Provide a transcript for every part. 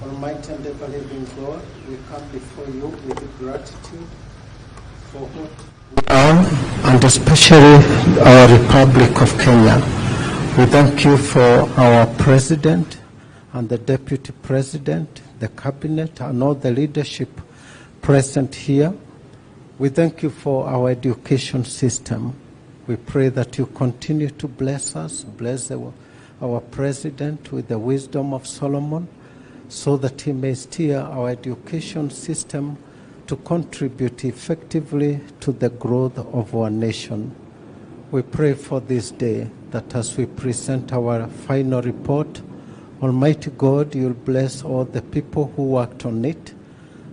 Almighty and ever-living God, we come before you with gratitude for what we are, and especially our Republic of Kenya. We thank you for our President and the Deputy President, the Cabinet, and all the leadership present here. We thank you for our education system. We pray that you continue to bless us, bless our President with the wisdom of Solomon, so that he may steer our education system to contribute effectively to the growth of our nation. We pray for this day that as we present our final report, Almighty God, you'll bless all the people who worked on it,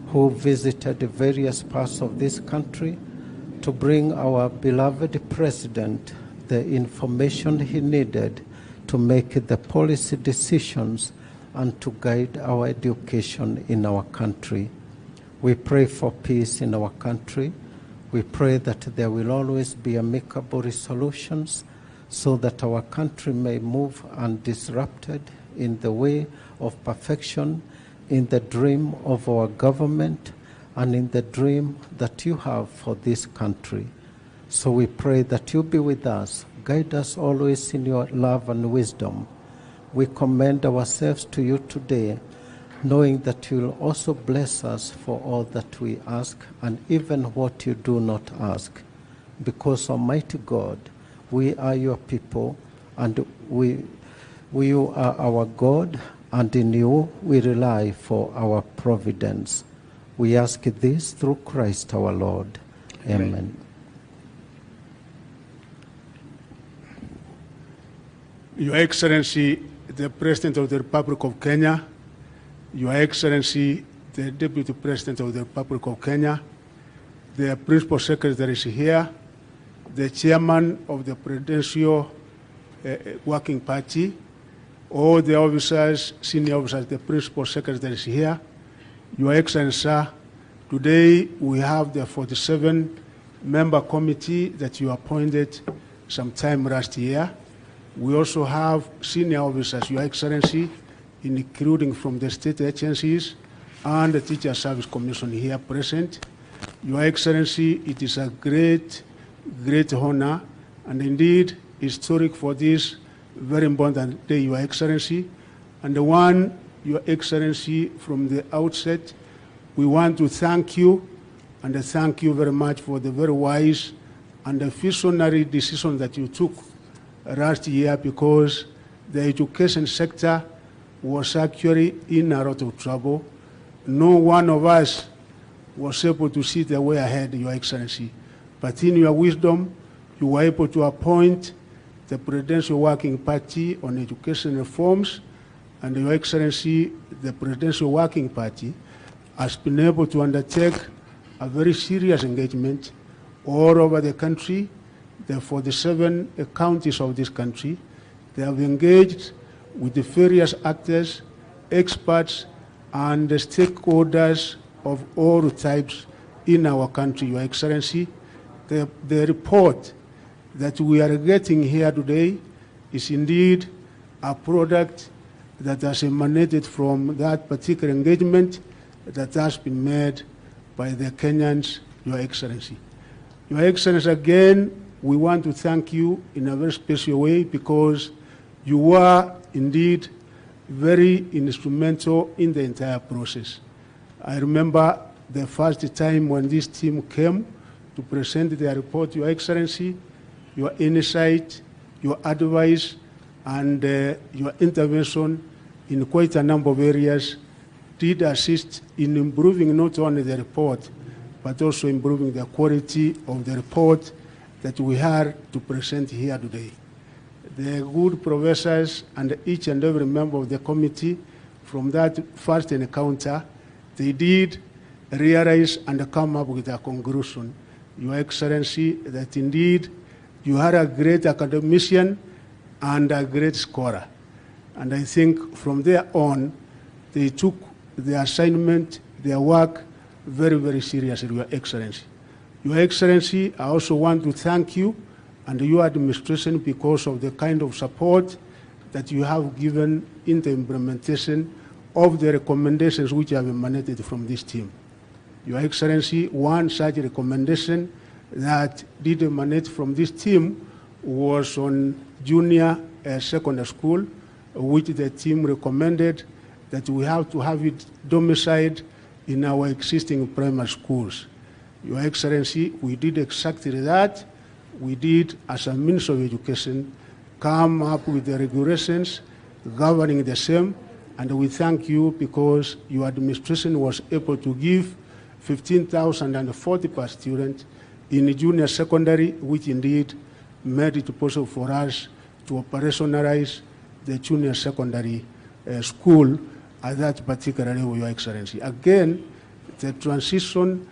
who visited the various parts of this country to bring our beloved President the information he needed to make the policy decisions and to guide our education in our country. We pray for peace in our country. We pray that there will always be amicable resolutions so that our country may move undisrupted in the way of perfection, in the dream of our government, and in the dream that you have for this country. So we pray that you be with us, guide us always in your love and wisdom. We commend ourselves to you today, knowing that you will also bless us for all that we ask and even what you do not ask. Because, Almighty God, we are your people, and you are our God, and in you we rely for our providence. We ask this through Christ our Lord. Amen. Your Excellency, the President of the Republic of Kenya, Your Excellency, the Deputy President of the Republic of Kenya, the Principal Secretary is here, the Chairman of the Presidential Working Party, all the officers, senior officers, the Principal Secretary is here. Your Excellency, sir, today we have the 47-member committee that you appointed sometime last year. We also have senior officers, Your Excellency, including from the state agencies and the Teacher Service Commission here present. Your Excellency, it is a great honor and indeed historic for this very important day, Your Excellency. And the one, Your Excellency, from the outset, we want to thank you and thank you very much for the very wise and the visionary decision that you took last year, because the education sector was actually in a lot of trouble. No one of us was able to see the way ahead, Your Excellency. But in your wisdom, you were able to appoint the Presidential Working Party on Education Reforms, and Your Excellency, the Presidential Working Party has been able to undertake a very serious engagement all over the country. The 47 counties of this country, they have engaged with the various actors, experts, and the stakeholders of all types in our country, Your Excellency. The report that we are getting here today is indeed a product that has emanated from that particular engagement that has been made by the Kenyans, Your Excellency. Your Excellency, again, we want to thank you in a very special way because you were indeed very instrumental in the entire process. I remember the first time when this team came to present their report, Your Excellency, your insight, your advice, and your intervention in quite a number of areas did assist in improving not only the report, but also improving the quality of the report that we are to present here today. The good professors and each and every member of the committee from that first encounter, they did realize and come up with a conclusion, Your Excellency, that indeed you are a great academician and a great scholar. And I think from there on, they took the assignment, their work, very, very seriously, Your Excellency. Your Excellency, I also want to thank you and your administration because of the kind of support that you have given in the implementation of the recommendations which have emanated from this team. Your Excellency, one such recommendation that did emanate from this team was on junior secondary school, which the team recommended that we have to have it domiciled in our existing primary schools. Your Excellency, we did exactly that. We did, as a Minister of Education, come up with the regulations governing the same, and we thank you because your administration was able to give 15,040 per student in junior secondary, which indeed made it possible for us to operationalize the junior secondary school at that particular level, Your Excellency. Again, the transition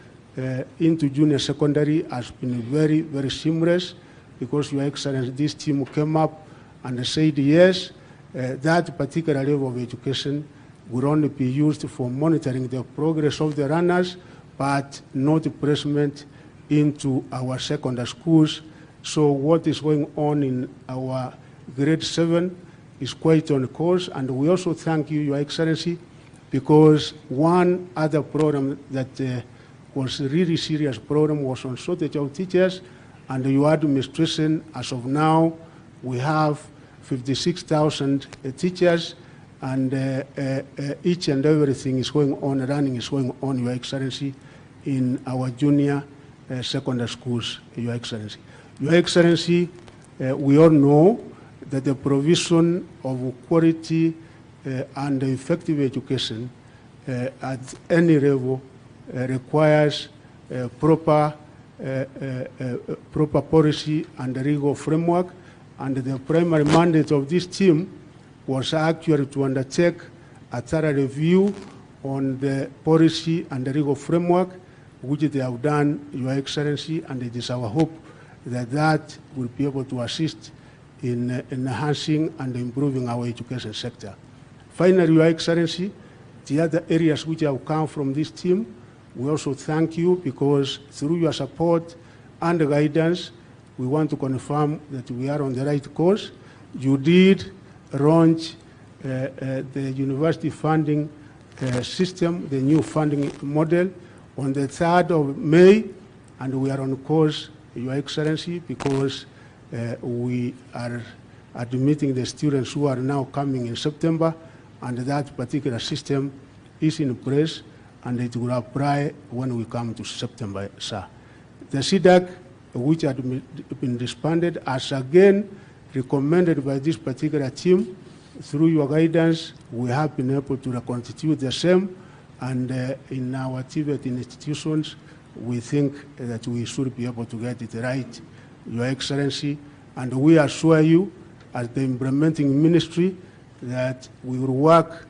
into junior secondary has been very, very seamless because, Your Excellency, this team came up and said, yes, that particular level of education will only be used for monitoring the progress of the runners, but not placement into our secondary schools. So what is going on in our grade 7 is quite on course, and we also thank you, Your Excellency, because one other program that was a really serious program was on shortage of teachers, and your administration, as of now, we have 56,000 teachers, and each and everything is going on, running is going on, Your Excellency, in our junior secondary schools, Your Excellency. Your Excellency, we all know that the provision of quality and effective education at any level requires proper policy and legal framework, and the primary mandate of this team was actually to undertake a thorough review on the policy and the legal framework, which they have done, Your Excellency, and it is our hope that that will be able to assist in enhancing and improving our education sector. Finally, Your Excellency, the other areas which have come from this team, we also thank you because through your support and guidance, we want to confirm that we are on the right course. You did launch the university funding system, the new funding model, on the 3rd of May, and we are on course, Your Excellency, because we are admitting the students who are now coming in September, and that particular system is in place, and it will apply when we come to September, sir. The CDAC, which had been disbanded, as again recommended by this particular team, through your guidance, we have been able to reconstitute the same, and in our Tibetan institutions, we think that we should be able to get it right, Your Excellency, and we assure you, as the implementing ministry, that we will work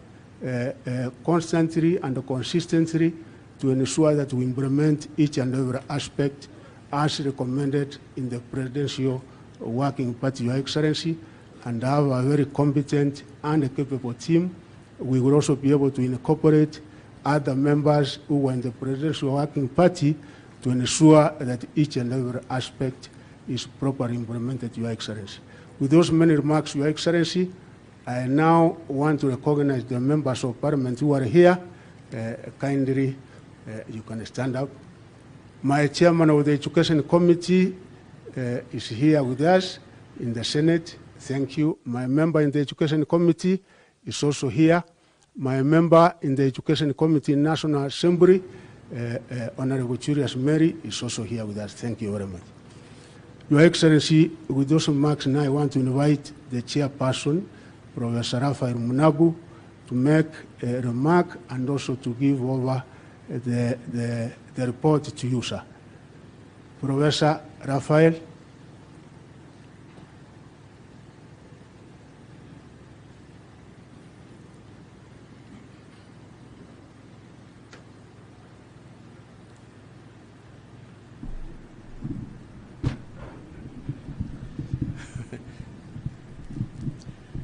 constantly and consistently to ensure that we implement each and every aspect as recommended in the Presidential Working Party, Your Excellency, and have a very competent and capable team. We will also be able to incorporate other members who were in the Presidential Working Party to ensure that each and every aspect is properly implemented, Your Excellency. With those many remarks, Your Excellency, I now want to recognize the members of Parliament who are here. Kindly, you can stand up. My chairman of the Education Committee is here with us in the Senate. Thank you. My member in the Education Committee is also here. My member in the Education Committee in National Assembly, Honorable Julius Mary, is also here with us. Thank you very much. Your Excellency, with those remarks, now I want to invite the chairperson, Professor Raphael Munagu, to make a remark and also to give over the report to you, sir. Professor Raphael.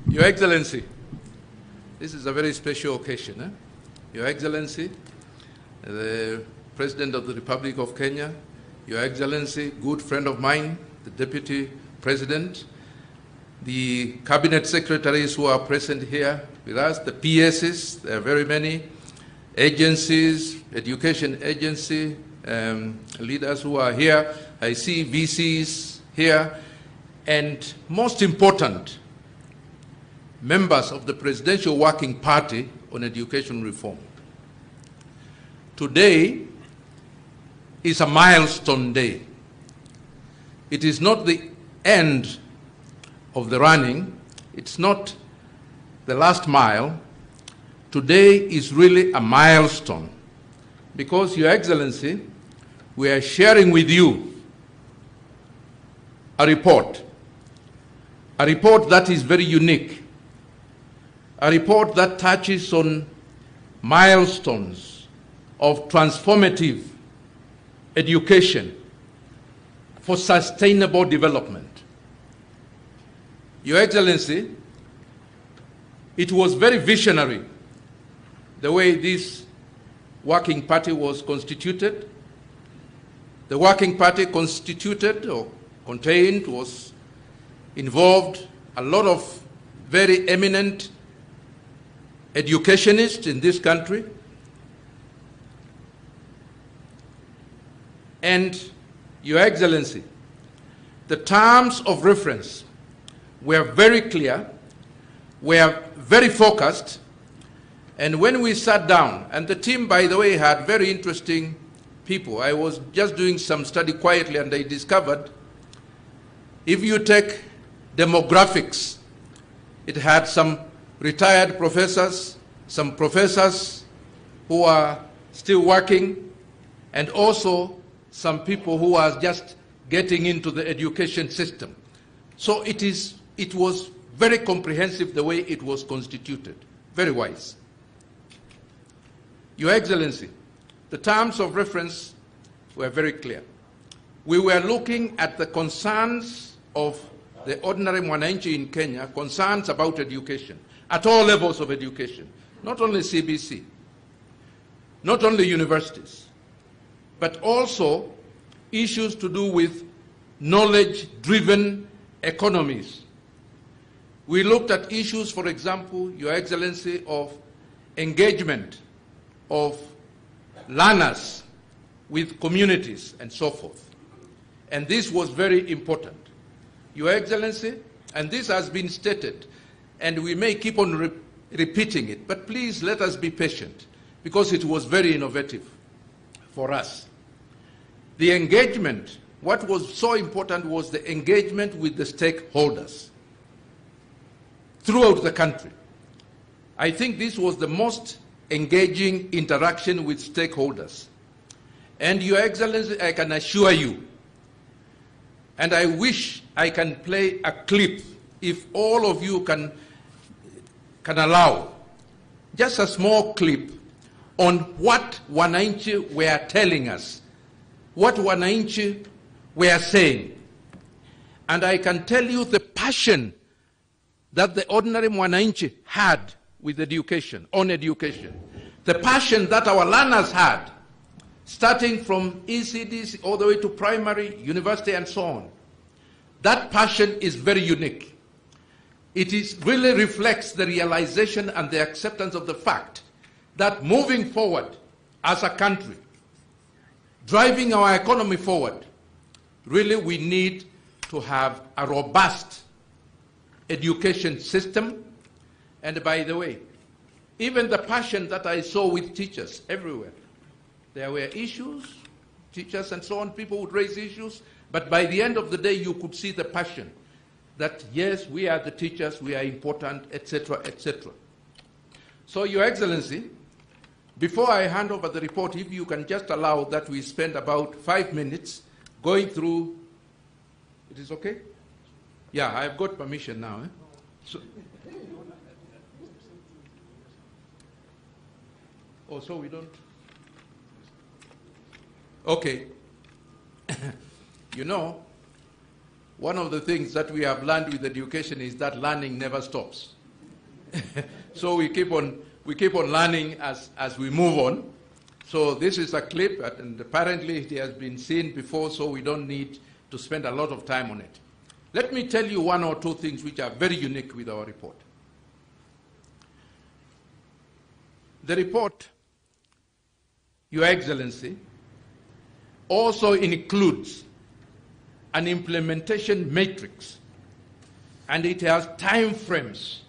Your Excellency, this is a very special occasion. Your Excellency, the President of the Republic of Kenya, Your Excellency, good friend of mine, the Deputy President, the cabinet secretaries who are present here with us, the PSs, there are very many, agencies, education agency, leaders who are here. I see VCs here, and most important, members of the Presidential Working Party on Education Reform. Today is a milestone day. It is not the end of the running. It's not the last mile. Today is really a milestone because, Your Excellency, we are sharing with you a report that is very unique, a report that touches on milestones of transformative education for sustainable development. Your Excellency, it was very visionary the way this working party was constituted. The working party constituted or contained was involved a lot of very eminent educationists in this country. And, Your Excellency, the terms of reference were very clear, were very focused, and when we sat down, and the team, by the way, had very interesting people. I was just doing some study quietly, and I discovered if you take demographics, it had some retired professors, some professors who are still working, and also some people who are just getting into the education system. So it was very comprehensive the way it was constituted, very wise. Your Excellency, the terms of reference were very clear. We were looking at the concerns of the ordinary mwananchi in Kenya, concerns about education, at all levels of education, not only CBC, not only universities, but also issues to do with knowledge-driven economies. We looked at issues, for example, Your Excellency, of engagement of learners with communities and so forth. And this was very important. Your Excellency, and this has been stated, and we may keep on repeating it, but please let us be patient, because it was very innovative for us. The engagement, what was so important was the engagement with the stakeholders throughout the country. I think this was the most engaging interaction with stakeholders. And Your Excellency, I can assure you, and I wish I can play a clip, if all of you can allow, just a small clip on what wananchi were telling us, what wananchi were saying. And I can tell you the passion that the ordinary mwananchi had with education, on education, the passion that our learners had, starting from ECDs all the way to primary, university, and so on. That passion is very unique. It really reflects the realization and the acceptance of the fact that moving forward as a country, driving our economy forward, really we need to have a robust education system. And by the way, even the passion that I saw with teachers everywhere, there were issues, teachers and so on, people would raise issues, but by the end of the day, you could see the passion that, yes, we are the teachers, we are important, etc., etc. So, Your Excellency, before I hand over the report, if you can just allow that we spend about 5 minutes going through, it is okay? Yeah, I've got permission now. So, oh, so we don't? Okay. You know, one of the things that we have learned with education is that learning never stops. So we keep on learning as we move on. So this is a clip, and apparently it has been seen before, so we don't need to spend a lot of time on it. Let me tell you one or two things which are very unique with our report. The report, Your Excellency, also includes an implementation matrix, and it has time frames.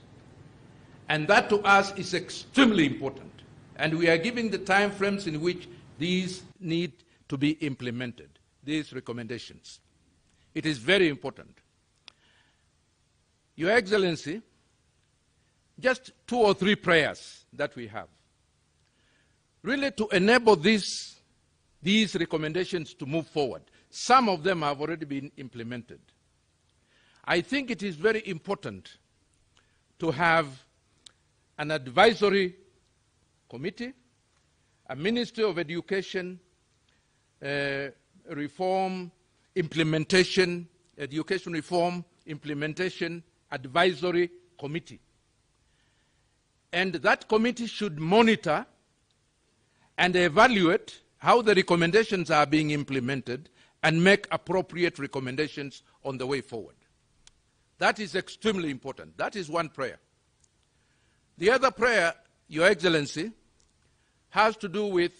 And that to us is extremely important. And we are giving the time frames in which these need to be implemented, these recommendations. It is very important. Your Excellency, just 2 or 3 prayers that we have, really to enable these recommendations to move forward. Some of them have already been implemented. I think it is very important to have an advisory committee, a Ministry of Education reform, implementation, education reform, implementation advisory committee. And that committee should monitor and evaluate how the recommendations are being implemented and make appropriate recommendations on the way forward. That is extremely important. That is one prayer. The other prayer, Your Excellency, has to do with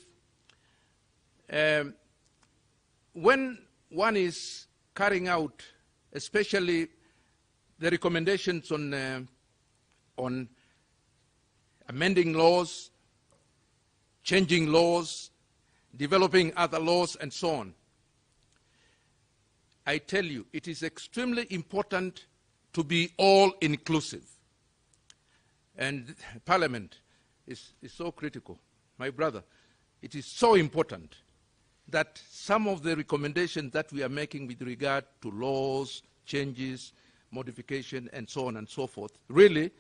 when one is carrying out, especially the recommendations on amending laws, changing laws, developing other laws, and so on. I tell you, it is extremely important to be all-inclusive. And Parliament is so critical. My brother, it is so important that some of the recommendations that we are making with regard to laws, changes, modification, and so on and so forth, really,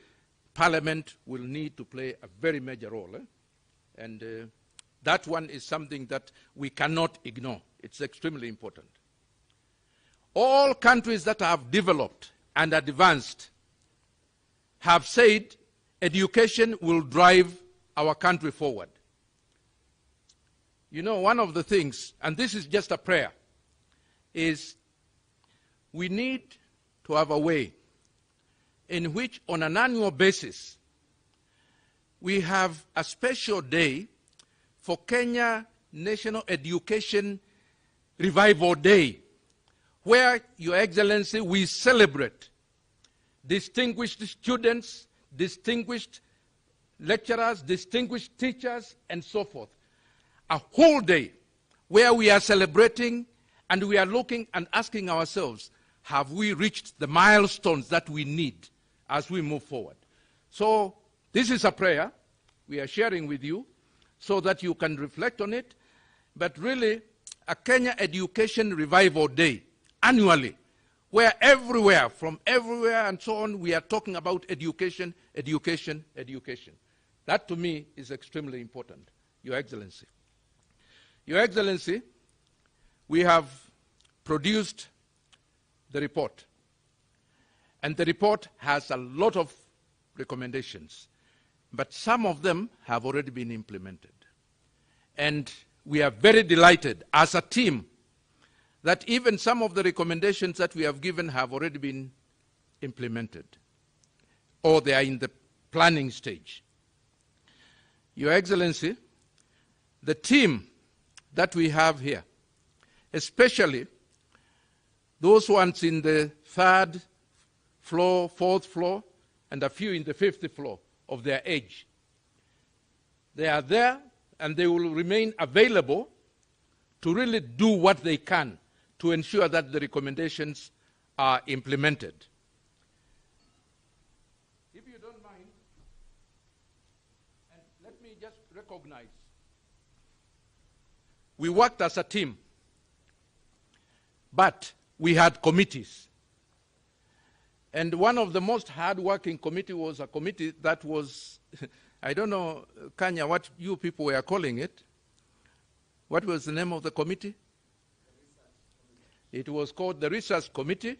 Parliament will need to play a very major role. And that one is something that we cannot ignore. It's extremely important. All countries that have developed and advanced have said education will drive our country forward. You know, one of the things, and this is just a prayer, is we need to have a way in which on an annual basis we have a special day for Kenya National Education Revival Day, where, Your Excellency, we celebrate distinguished students, distinguished lecturers, distinguished teachers, and so forth. A whole day where we are celebrating and we are looking and asking ourselves, have we reached the milestones that we need as we move forward? So this is a prayer we are sharing with you so that you can reflect on it, but really a Kenya Education Revival Day annually, where everywhere, from everywhere and so on, we are talking about education, education, education. That to me is extremely important, Your Excellency. Your Excellency, we have produced the report, and the report has a lot of recommendations, but some of them have already been implemented. And we are very delighted as a team that even some of the recommendations that we have given have already been implemented, or they are in the planning stage. Your Excellency, the team that we have here, especially those ones in the 3rd floor, 4th floor, and a few in the 5th floor of their age, they are there and they will remain available to really do what they can to ensure that the recommendations are implemented. If you don't mind, and let me just recognize, we worked as a team, but we had committees. And one of the most hard-working committee was a committee that was, I don't know, Kanya, what you people were calling it. What was the name of the committee? It was called the Research Committee,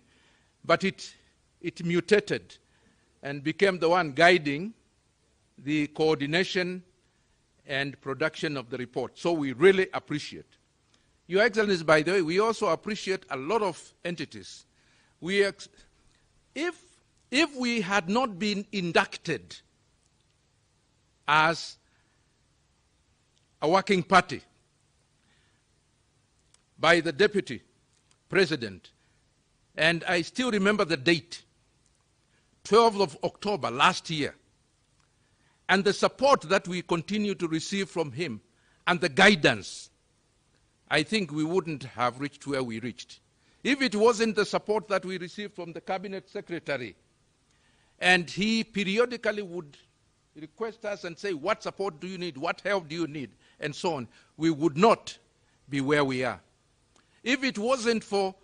but it mutated and became the one guiding the coordination and production of the report. So we really appreciate. Your Excellency, by the way, we also appreciate a lot of entities. if we had not been inducted as a working party by the Deputy President, and I still remember the date, 12th of October last year, and the support that we continue to receive from him and the guidance, I think we wouldn't have reached where we reached. If it wasn't the support that we received from the Cabinet Secretary, and he periodically would request us and say, what support do you need, what help do you need, and so on, we would not be where we are. If it wasn't for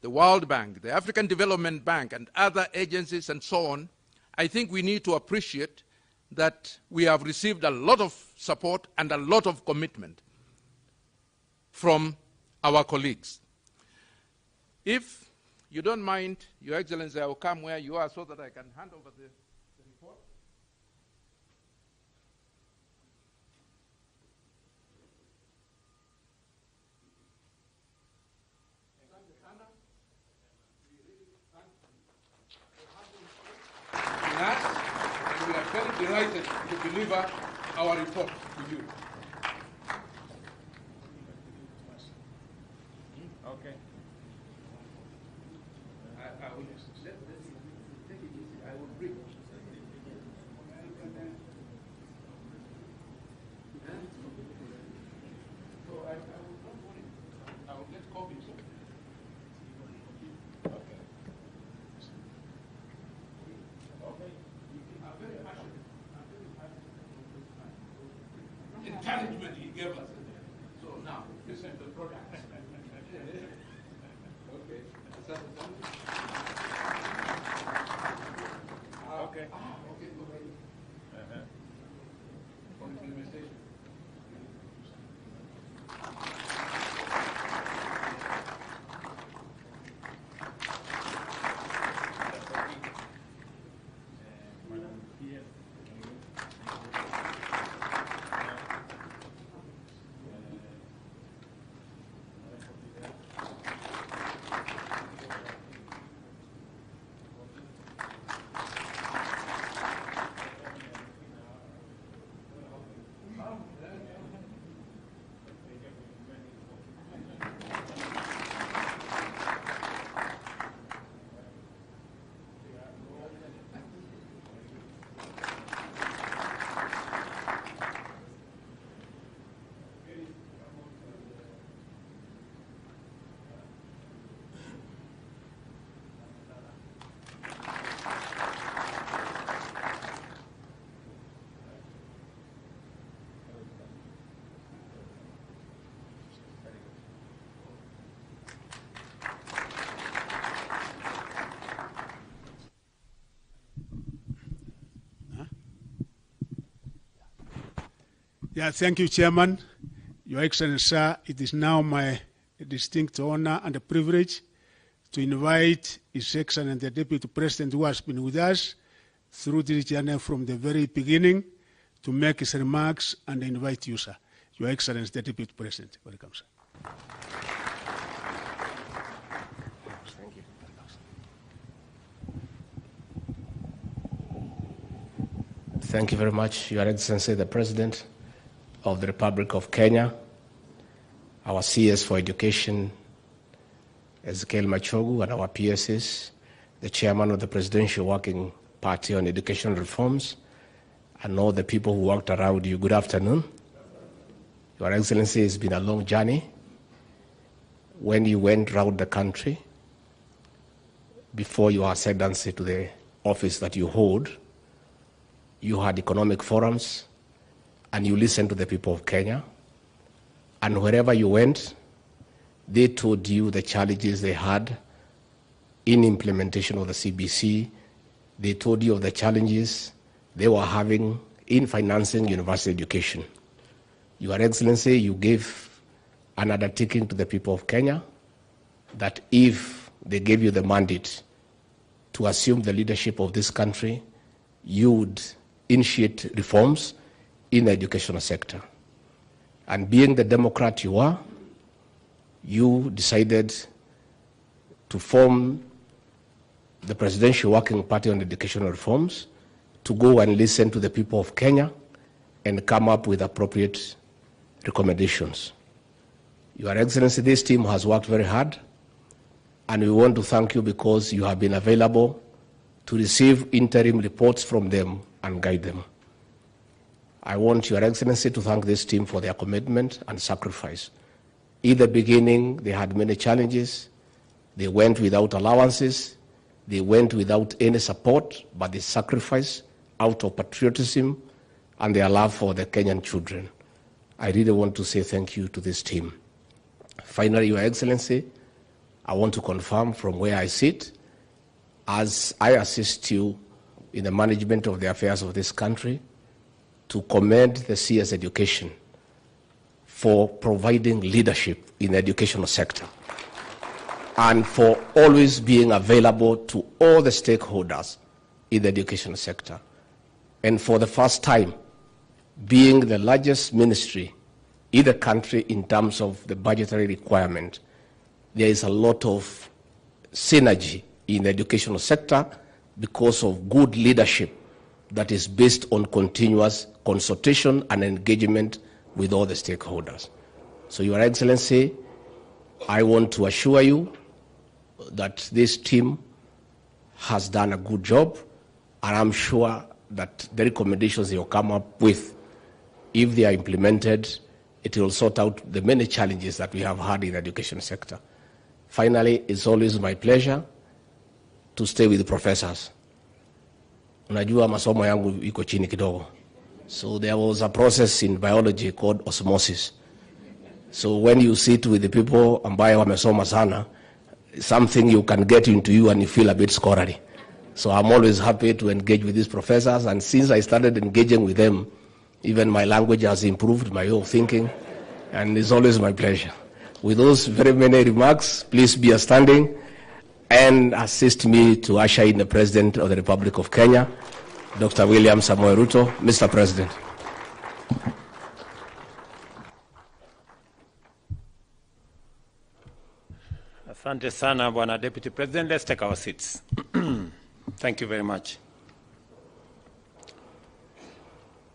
the World Bank, the African Development Bank, and other agencies and so on, I think we need to appreciate that we have received a lot of support and a lot of commitment from our colleagues. If you don't mind, Your Excellency, I will come where you are so that I can hand over the report. And we are very delighted to deliver our report to you. Okay. I will take it easy. I will bring. So I will not worry. I will get copies. Okay. Okay. I'm very passionate. Encouragement he gave us. So now, this is the product. Okay. Okay. Okay. For implementation. Yeah, thank you, Chairman. Your Excellency, sir, it is now my distinct honor and a privilege to invite His Excellency the Deputy President, who has been with us through this journey from the very beginning, to make his remarks and invite you, sir. Your Excellency the Deputy President. Welcome, sir. Thank you. Thank you very much, Your Excellency the President of the Republic of Kenya, our CS for Education, Ezekiel Machogu, and our PSs, the Chairman of the Presidential Working Party on Educational Reforms, and all the people who worked around you. Good afternoon. Your Excellency, it's been a long journey. When you went around the country, before your ascendancy to the office that you hold, you had economic forums, and you listened to the people of Kenya. And wherever you went, they told you the challenges they had in implementation of the CBC. They told you of the challenges they were having in financing university education. Your Excellency, you gave an undertaking to the people of Kenya that if they gave you the mandate to assume the leadership of this country, you would initiate reforms in the educational sector. And being the Democrat you are, you decided to form the Presidential Working Party on Educational Reforms to go and listen to the people of Kenya and come up with appropriate recommendations. Your Excellency, this team has worked very hard, and we want to thank you because you have been available to receive interim reports from them and guide them. I want Your Excellency to thank this team for their commitment and sacrifice. In the beginning, they had many challenges. They went without allowances. They went without any support, but they sacrificed out of patriotism and their love for the Kenyan children. I really want to say thank you to this team. Finally, Your Excellency, I want to confirm from where I sit, as I assist you in the management of the affairs of this country, to commend the CS Education for providing leadership in the educational sector and for always being available to all the stakeholders in the educational sector. And for the first time, being the largest ministry in the country in terms of the budgetary requirement, there is a lot of synergy in the educational sector because of good leadership that is based on continuous consultation and engagement with all the stakeholders. So, Your Excellency, I want to assure you that this team has done a good job, and I'm sure that the recommendations you'll come up with, if they are implemented, it will sort out the many challenges that we have had in the education sector. Finally, it's always my pleasure to stay with the professors. Unajua masomo yangu iko chini kidogo. So there was a process in biology called osmosis. So when you sit with the people ambayo wamesoma sana, something you can get into you and you feel a bit scholarly. So I'm always happy to engage with these professors, and since I started engaging with them, even my language has improved, my way of thinking, and it's always my pleasure. With those very many remarks, please be standing and assist me to usher in the President of the Republic of Kenya, Dr. William Samoei Ruto. Mr. President. Asante sana, Bwana Deputy President. Let's take our seats. Thank you very much.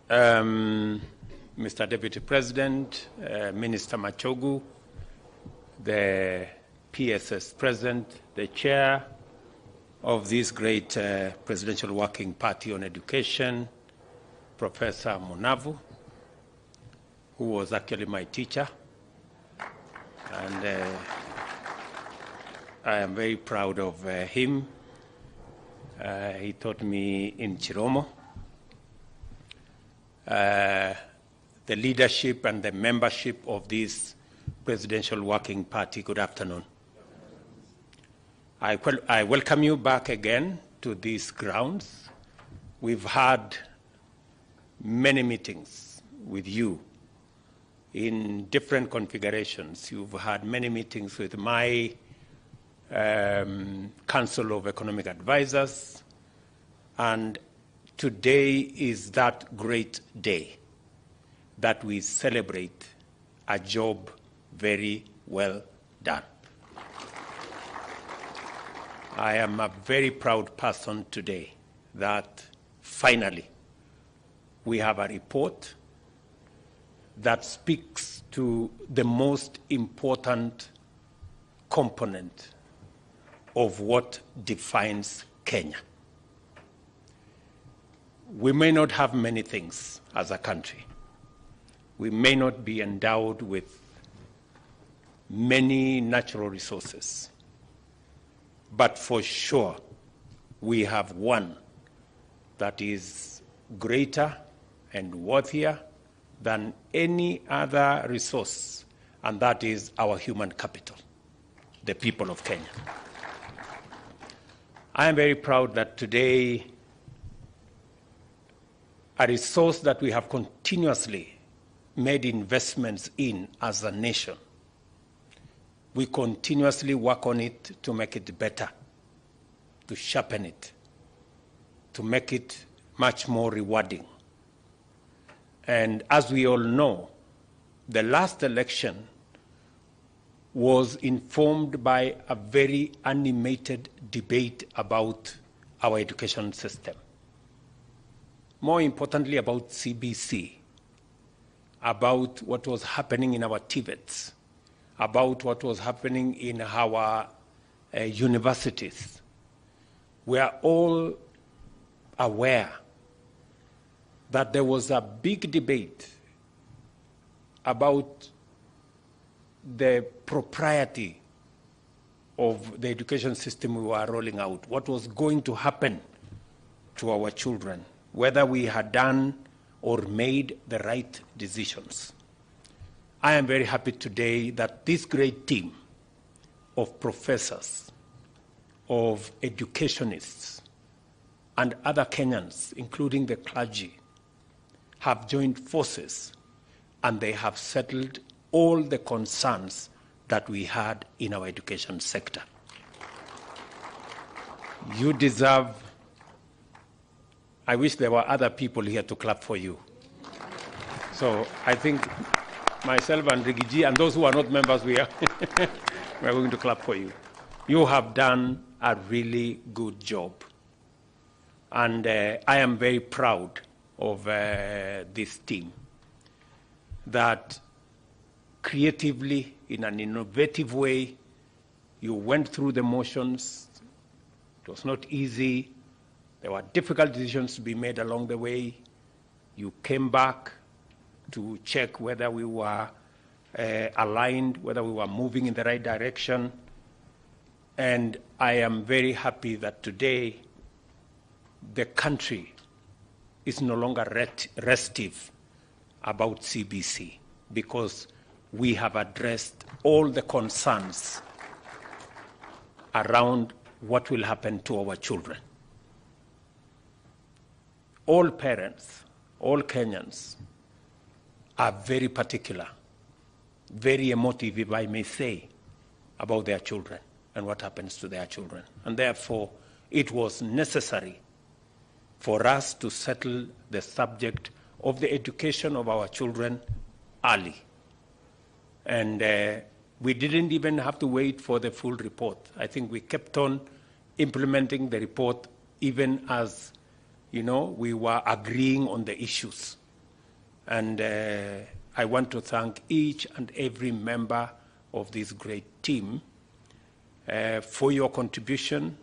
Mr. Deputy President, Minister Machogu, the PSS President, the Chair of this great Presidential Working Party on Education, Professor Munavu, who was actually my teacher, and I am very proud of him. He taught me in Chiromo. The leadership and the membership of this Presidential Working Party, good afternoon. I welcome you back again to these grounds. We've had many meetings with you in different configurations. You've had many meetings with my Council of Economic Advisors, and today is that great day that we celebrate a job very well done. I am a very proud person today that finally we have a report that speaks to the most important component of what defines Kenya. We may not have many things as a country. We may not be endowed with many natural resources, but for sure we have one that is greater and worthier than any other resource, and that is our human capital, the people of Kenya. I am very proud that today a resource that we have continuously made investments in as a nation, we continuously work on it to make it better, to sharpen it, to make it much more rewarding. And as we all know, the last election was informed by a very animated debate about our education system. More importantly, about CBC, about what was happening in our TVETs, about what was happening in our universities. We are all aware that there was a big debate about the propriety of the education system we were rolling out, what was going to happen to our children, whether we had done or made the right decisions. I am very happy today that this great team of professors, of educationists, and other Kenyans, including the clergy, have joined forces and they have settled all the concerns that we had in our education sector. You deserve, I wish there were other people here to clap for you. So I think myself and Rigiji and those who are not members, we are going to clap for you. You have done a really good job. And I am very proud of this team that creatively, in an innovative way, you went through the motions. It was not easy. There were difficult decisions to be made along the way. You came back to check whether we were aligned, whether we were moving in the right direction. And I am very happy that today the country is no longer restive about CBC, because we have addressed all the concerns around what will happen to our children. All parents, all Kenyans are very particular, very emotive, if I may say, about their children and what happens to their children. And therefore, it was necessary for us to settle the subject of the education of our children early. And we didn't even have to wait for the full report. I think we kept on implementing the report even as, we were agreeing on the issues. And I want to thank each and every member of this great team for your contribution,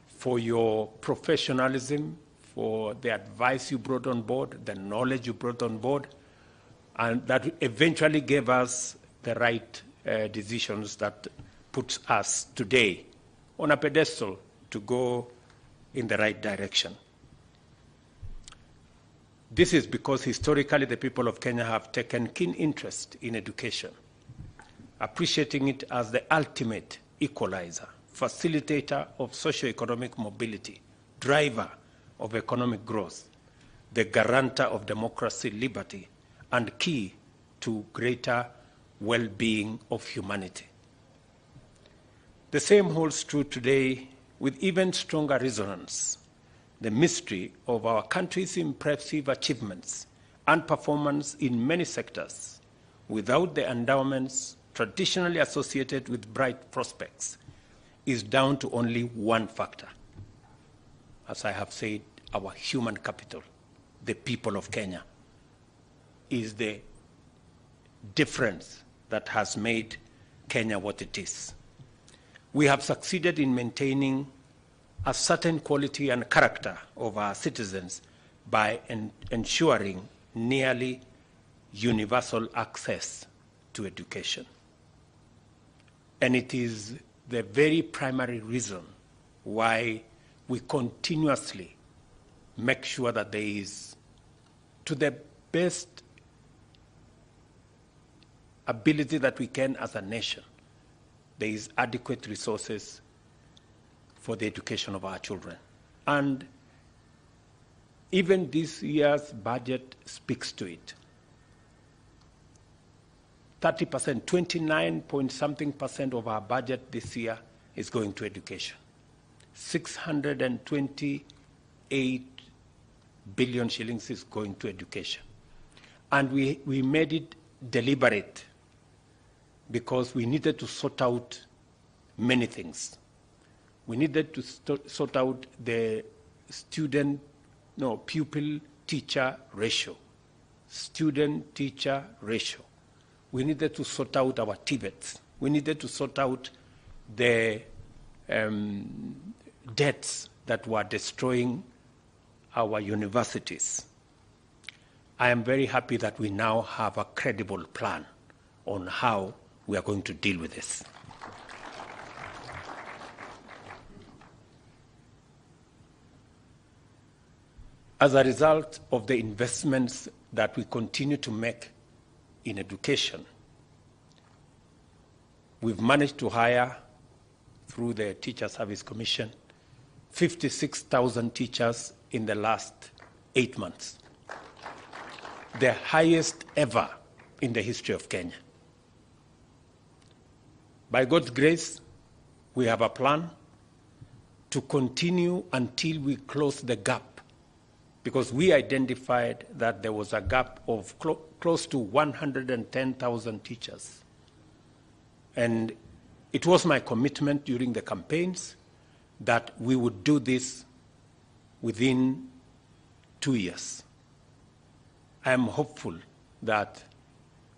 for your professionalism, for the advice you brought on board, the knowledge you brought on board, and that eventually gave us the right decisions that puts us today on a pedestal to go in the right direction. This is because historically the people of Kenya have taken keen interest in education, appreciating it as the ultimate equalizer, facilitator of socio-economic mobility, driver of economic growth, the guarantor of democracy, liberty, and key to greater well-being of humanity. The same holds true today with even stronger resonance. The mystery of our country's impressive achievements and performance in many sectors, without the endowments traditionally associated with bright prospects, is down to only one factor. As I have said, our human capital, the people of Kenya, is the difference that has made Kenya what it is. We have succeeded in maintaining a certain quality and character of our citizens by ensuring nearly universal access to education. And it is the very primary reason why we continuously make sure that there is, to the best ability that we can as a nation, there is adequate resources for the education of our children. And even this year's budget speaks to it. 30%, 29-point-something% of our budget this year is going to education. 628 billion shillings is going to education. And we made it deliberate because we needed to sort out many things. We needed to sort out the pupil-teacher ratio, student-teacher ratio. We needed to sort out our TVETs. We needed to sort out the debts that were destroying our universities. I am very happy that we now have a credible plan on how we are going to deal with this. As a result of the investments that we continue to make in education, we've managed to hire, through the Teacher Service Commission, 56,000 teachers in the last 8 months, the highest ever in the history of Kenya. By God's grace, we have a plan to continue until we close the gap, because we identified that there was a gap of close to 110,000 teachers. And it was my commitment during the campaigns that we would do this within 2 years. I am hopeful that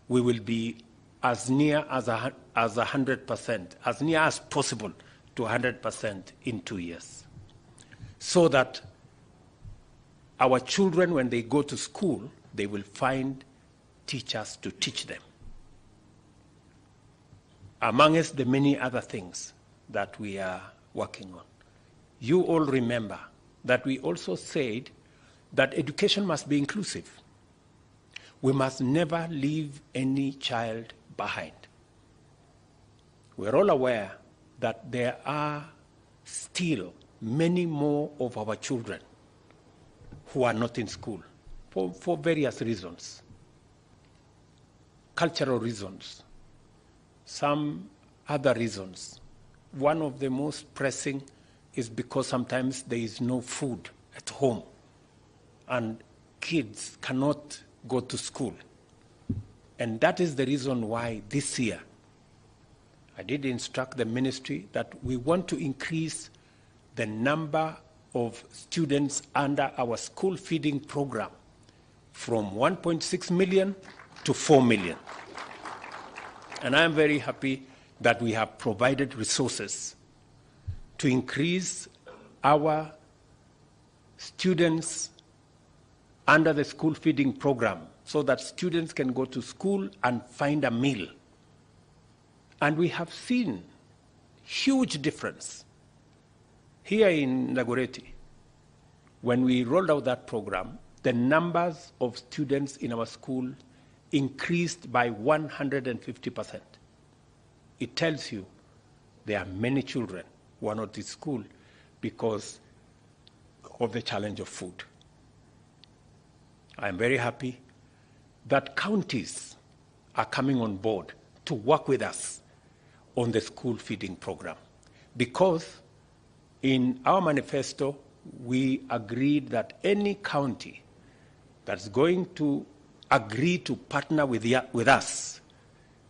we will be as near as 100%, as near as possible to 100% in 2 years, so that our children, when they go to school, they will find teachers to teach them. Amongst the many other things that we are working on, you all remember that we also said that education must be inclusive. We must never leave any child behind. We're all aware that there are still many more of our children who are not in school for various reasons, cultural reasons, some other reasons. One of the most pressing is because sometimes there is no food at home and kids cannot go to school. And that is the reason why this year I did instruct the ministry that we want to increase the number of students under our school feeding program from 1.6 million to 4 million. And I am very happy that we have provided resources to increase our students under the school feeding program so that students can go to school and find a meal. And we have seen huge difference. Here in Nagoreti, when we rolled out that program, the numbers of students in our school increased by 150%. It tells you there are many children who are not in school because of the challenge of food. I am very happy that counties are coming on board to work with us on the school feeding program, because in our manifesto, we agreed that any county that's going to agree to partner with us,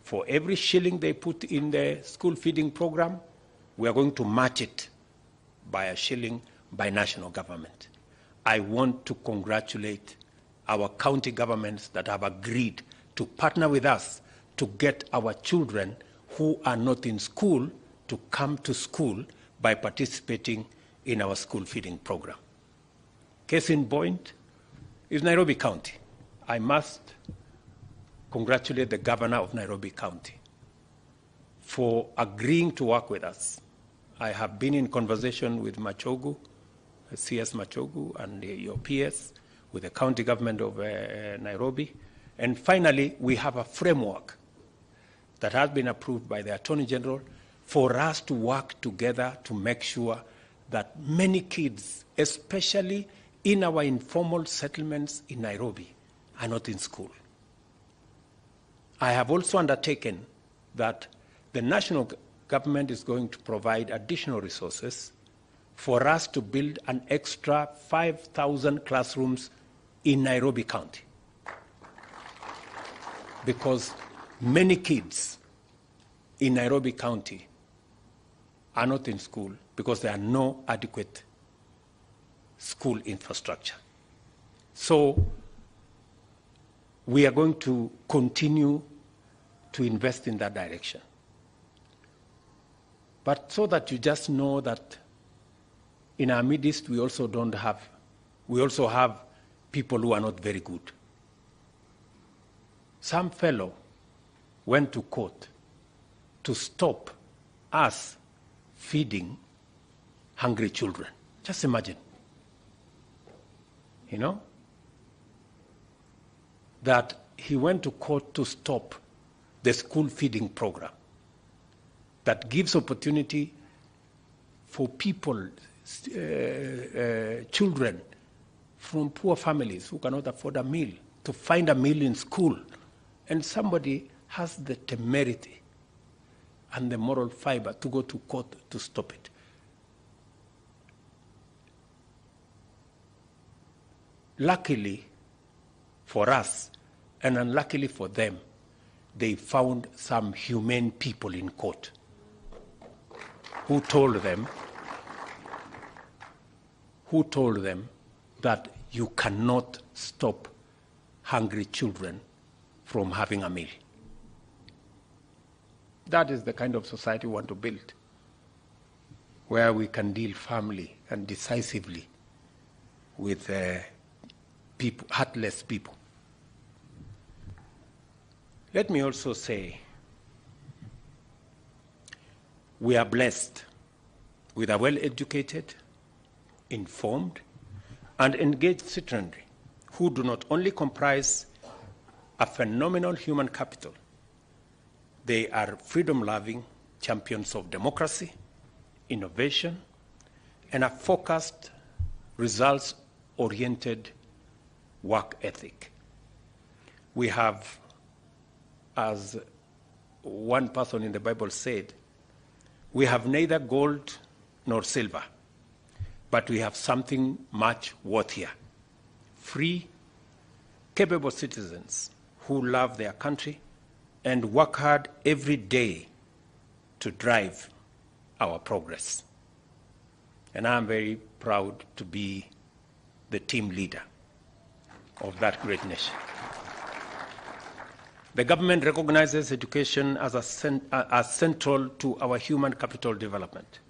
for every shilling they put in the school feeding program, we are going to match it by a shilling by national government. I want to congratulate our county governments that have agreed to partner with us to get our children who are not in school to come to school by participating in our school feeding program. Case in point is Nairobi County. I must congratulate the governor of Nairobi County for agreeing to work with us. I have been in conversation with Machogu, CS Machogu, and your peers, with the county government of Nairobi. And finally, we have a framework that has been approved by the Attorney General for us to work together to make sure that many kids, especially in our informal settlements in Nairobi, are not in school. I have also undertaken that the national government is going to provide additional resources for us to build an extra 5,000 classrooms in Nairobi County, because many kids in Nairobi County are not in school because there are no adequate school infrastructure. So we are going to continue to invest in that direction. But so that you just know that in our midst we also have people who are not very good. Some fellow went to court to stop us feeding hungry children. Just imagine, that he went to court to stop the school feeding program that gives opportunity for people, children from poor families who cannot afford a meal, to find a meal in school. And somebody has the temerity and the moral fiber to go to court to stop it. Luckily for us, and unluckily for them, they found some humane people in court who told them that you cannot stop hungry children from having a meal. That is the kind of society we want to build, where we can deal firmly and decisively with people, heartless people. Let me also say, we are blessed with a well-educated, informed, and engaged citizenry who do not only comprise a phenomenal human capital, they are freedom-loving champions of democracy, innovation, and a focused, results-oriented work ethic. We have, as one person in the Bible said, we have neither gold nor silver, but we have something much worthier: free, capable citizens who love their country and work hard every day to drive our progress. And I'm very proud to be the team leader of that great nation. The government recognizes education as central to our human capital development.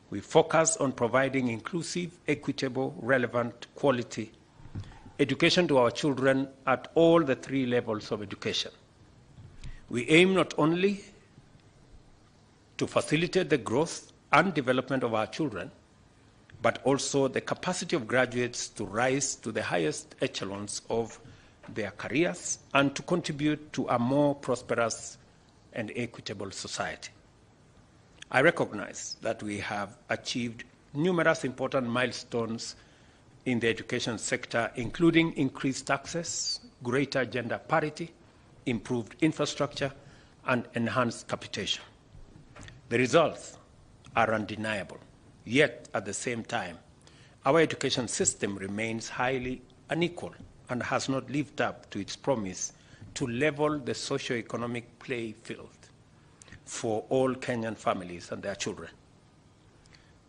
We focus on providing inclusive, equitable, relevant, quality education to our children at all the 3 levels of education. We aim not only to facilitate the growth and development of our children, but also the capacity of graduates to rise to the highest echelons of their careers and to contribute to a more prosperous and equitable society. I recognize that we have achieved numerous important milestones in the education sector, including increased access, greater gender parity, improved infrastructure, and enhanced capitation. The results are undeniable, yet at the same time, our education system remains highly unequal and has not lived up to its promise to level the socio-economic playing field for all Kenyan families and their children.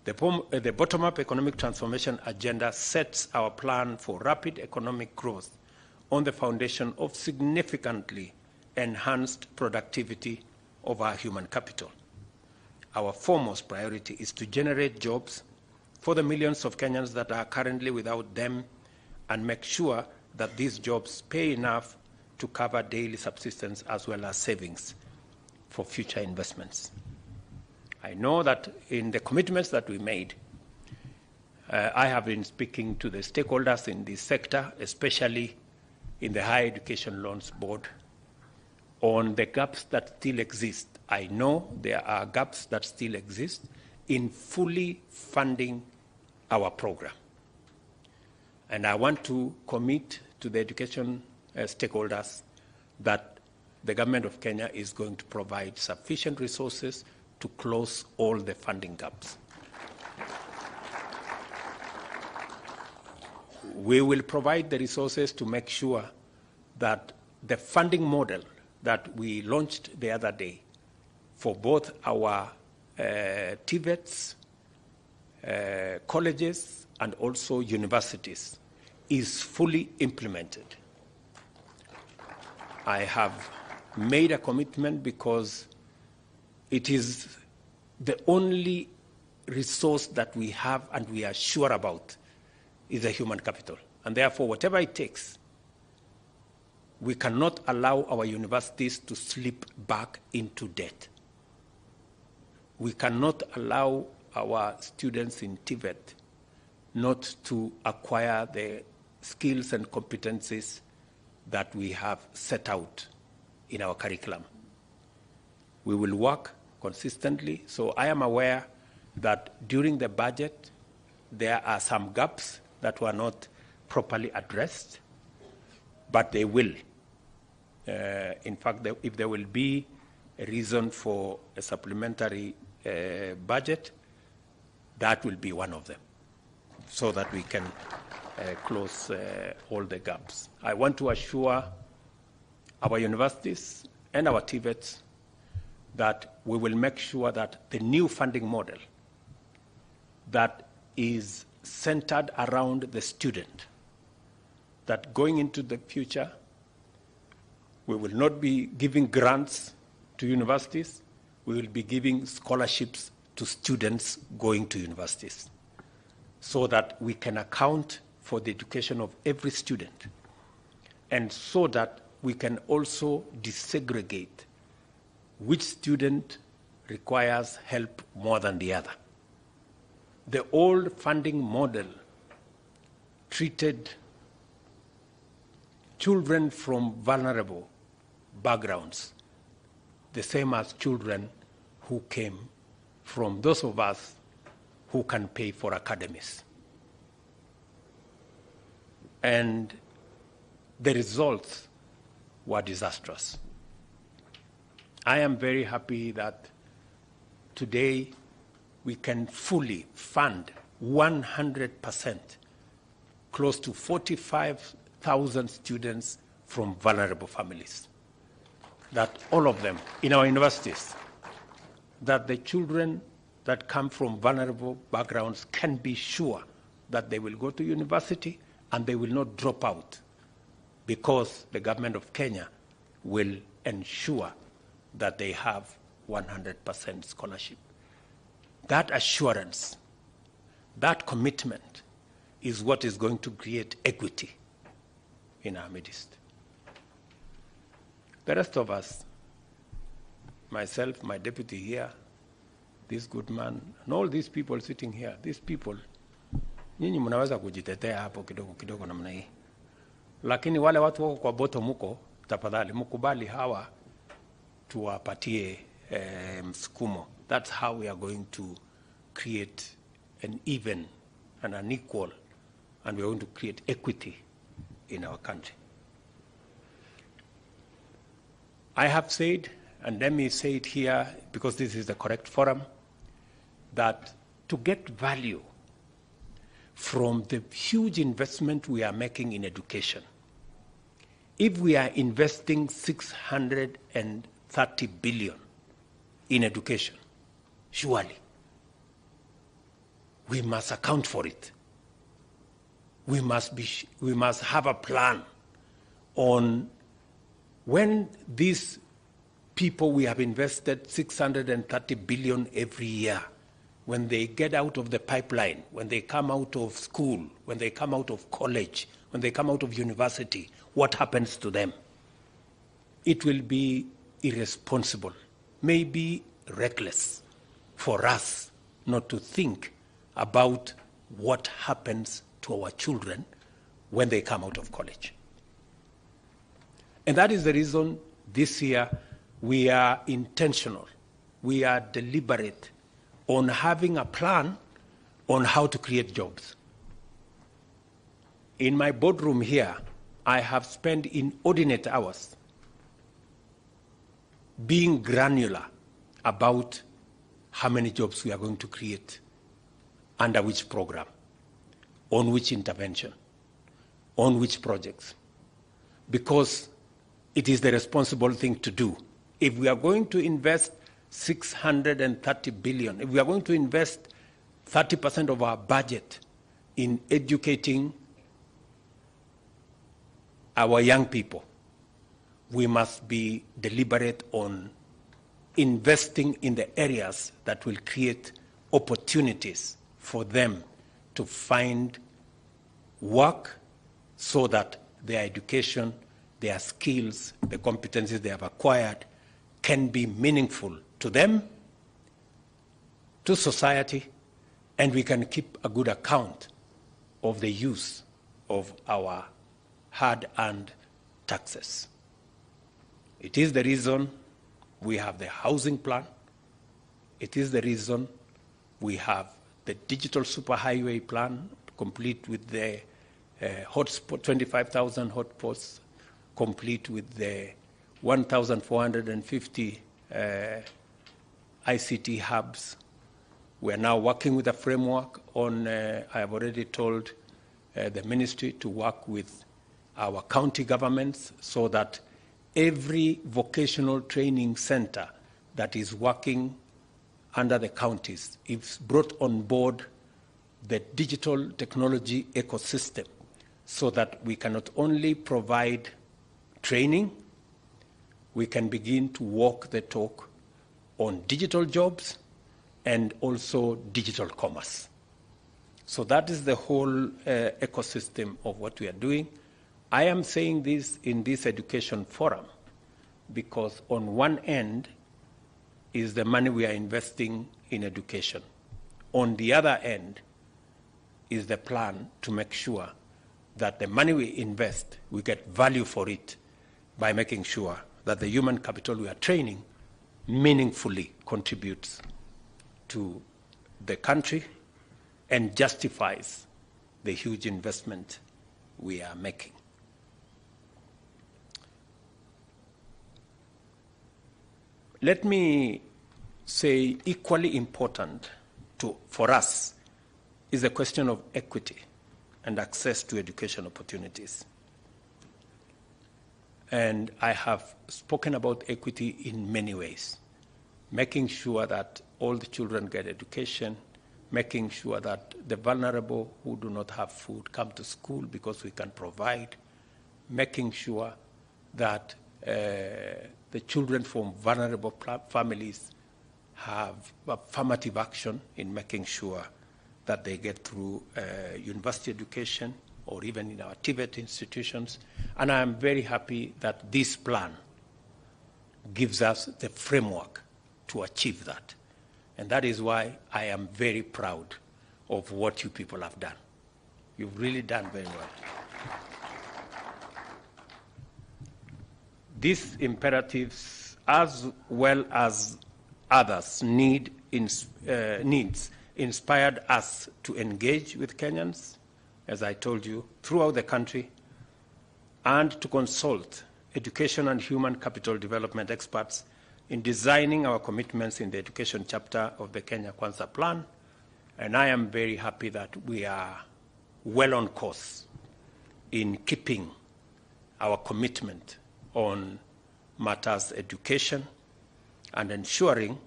The bottom-up economic transformation agenda sets our plan for rapid economic growth on the foundation of significantly enhanced productivity of our human capital. Our foremost priority is to generate jobs for the millions of Kenyans that are currently without them and make sure that these jobs pay enough to cover daily subsistence as well as savings for future investments. I know that in the commitments that we made, I have been speaking to the stakeholders in this sector, especially in the Higher Education Loans Board, on the gaps that still exist. I know there are gaps that still exist in fully funding our program. And I want to commit to the education stakeholders that the government of Kenya is going to provide sufficient resources to close all the funding gaps. We will provide the resources to make sure that the funding model that we launched the other day for both our TVETs, colleges, and also universities is fully implemented. I have made a commitment because it is the only resource that we have and we are sure about is the human capital. And therefore, whatever it takes, we cannot allow our universities to slip back into debt. We cannot allow our students in TVET not to acquire the skills and competencies that we have set out in our curriculum. We will work consistently. So I am aware that during the budget, there are some gaps that were not properly addressed, but they will. In fact, if there will be a reason for a supplementary budget, that will be one of them, so that we can close all the gaps. I want to assure our universities and our TVETs that we will make sure that the new funding model that is centered around the student, that going into the future, we will not be giving grants to universities, we will be giving scholarships to students going to universities, so that we can account for the education of every student, and so that we can also desegregate which student requires help more than the other. The old funding model treated children from vulnerable backgrounds the same as children who came from those of us who can pay for academies. And the results were disastrous. I am very happy that today we can fully fund 100%, close to 45,000 students from vulnerable families. That all of them in our universities, that the children that come from vulnerable backgrounds can be sure that they will go to university and they will not drop out, because the government of Kenya will ensure that they have 100% scholarship. That assurance, that commitment is what is going to create equity in our midst. The rest of us, myself, my deputy here, this good man, and all these people sitting here, these people, nyinyi mnaweza kujitetea hapo kidogo kidogo namna hii. Lakini wale watu wako kwa bottom huko, tafadhali mkubali hawa tuwapatie msukumo. That's how we are going to create an even and an equal, and we are going to create equity in our country. I have said, and let me say it here because this is the correct forum, that to get value from the huge investment we are making in education, if we are investing 630 billion in education, surely we must account for it. We must have a plan on when these people we have invested 630 billion every year, when they get out of the pipeline, when they come out of school, when they come out of college, when they come out of university, what happens to them? It will be irresponsible, maybe reckless for us not to think about what happens to our children when they come out of college. And that is the reason this year we are intentional, we are deliberate on having a plan on how to create jobs. In my boardroom here, I have spent inordinate hours being granular about how many jobs we are going to create, under which program, on which intervention, on which projects, because it is the responsible thing to do. If we are going to invest 630 billion. If we are going to invest 30% of our budget in educating our young people, we must be deliberate on investing in the areas that will create opportunities for them to find work so that their education, their skills, the competencies they have acquired can be meaningful to them, to society, and we can keep a good account of the use of our hard-earned taxes. It is the reason we have the housing plan. It is the reason we have the digital superhighway plan, complete with the hotspot, 25,000 hotspots, complete with the 1,450 ICT hubs. We are now working with a framework on, I have already told the ministry to work with our county governments so that every vocational training center that is working under the counties is brought on board the digital technology ecosystem so that we can not only provide training, we can begin to walk the talk on digital jobs and also digital commerce. So that is the whole ecosystem of what we are doing. I am saying this in this education forum because on one end is the money we are investing in education. On the other end is the plan to make sure that the money we invest, we get value for it by making sure that the human capital we are training meaningfully contributes to the country and justifies the huge investment we are making. Let me say equally important for us is the question of equity and access to education opportunities. And I have spoken about equity in many ways, making sure that all the children get education, making sure that the vulnerable who do not have food come to school because we can provide, making sure that the children from vulnerable families have affirmative action in making sure that they get through university education or even in our TVET institutions. And I am very happy that this plan gives us the framework to achieve that. And that is why I am very proud of what you people have done. You've really done very well. These imperatives, as well as others, needs inspired us to engage with Kenyans, as I told you, throughout the country, and to consult education and human capital development experts in designing our commitments in the education chapter of the Kenya Kwanza plan. And I am very happy that we are well on course in keeping our commitment on matters education and ensuring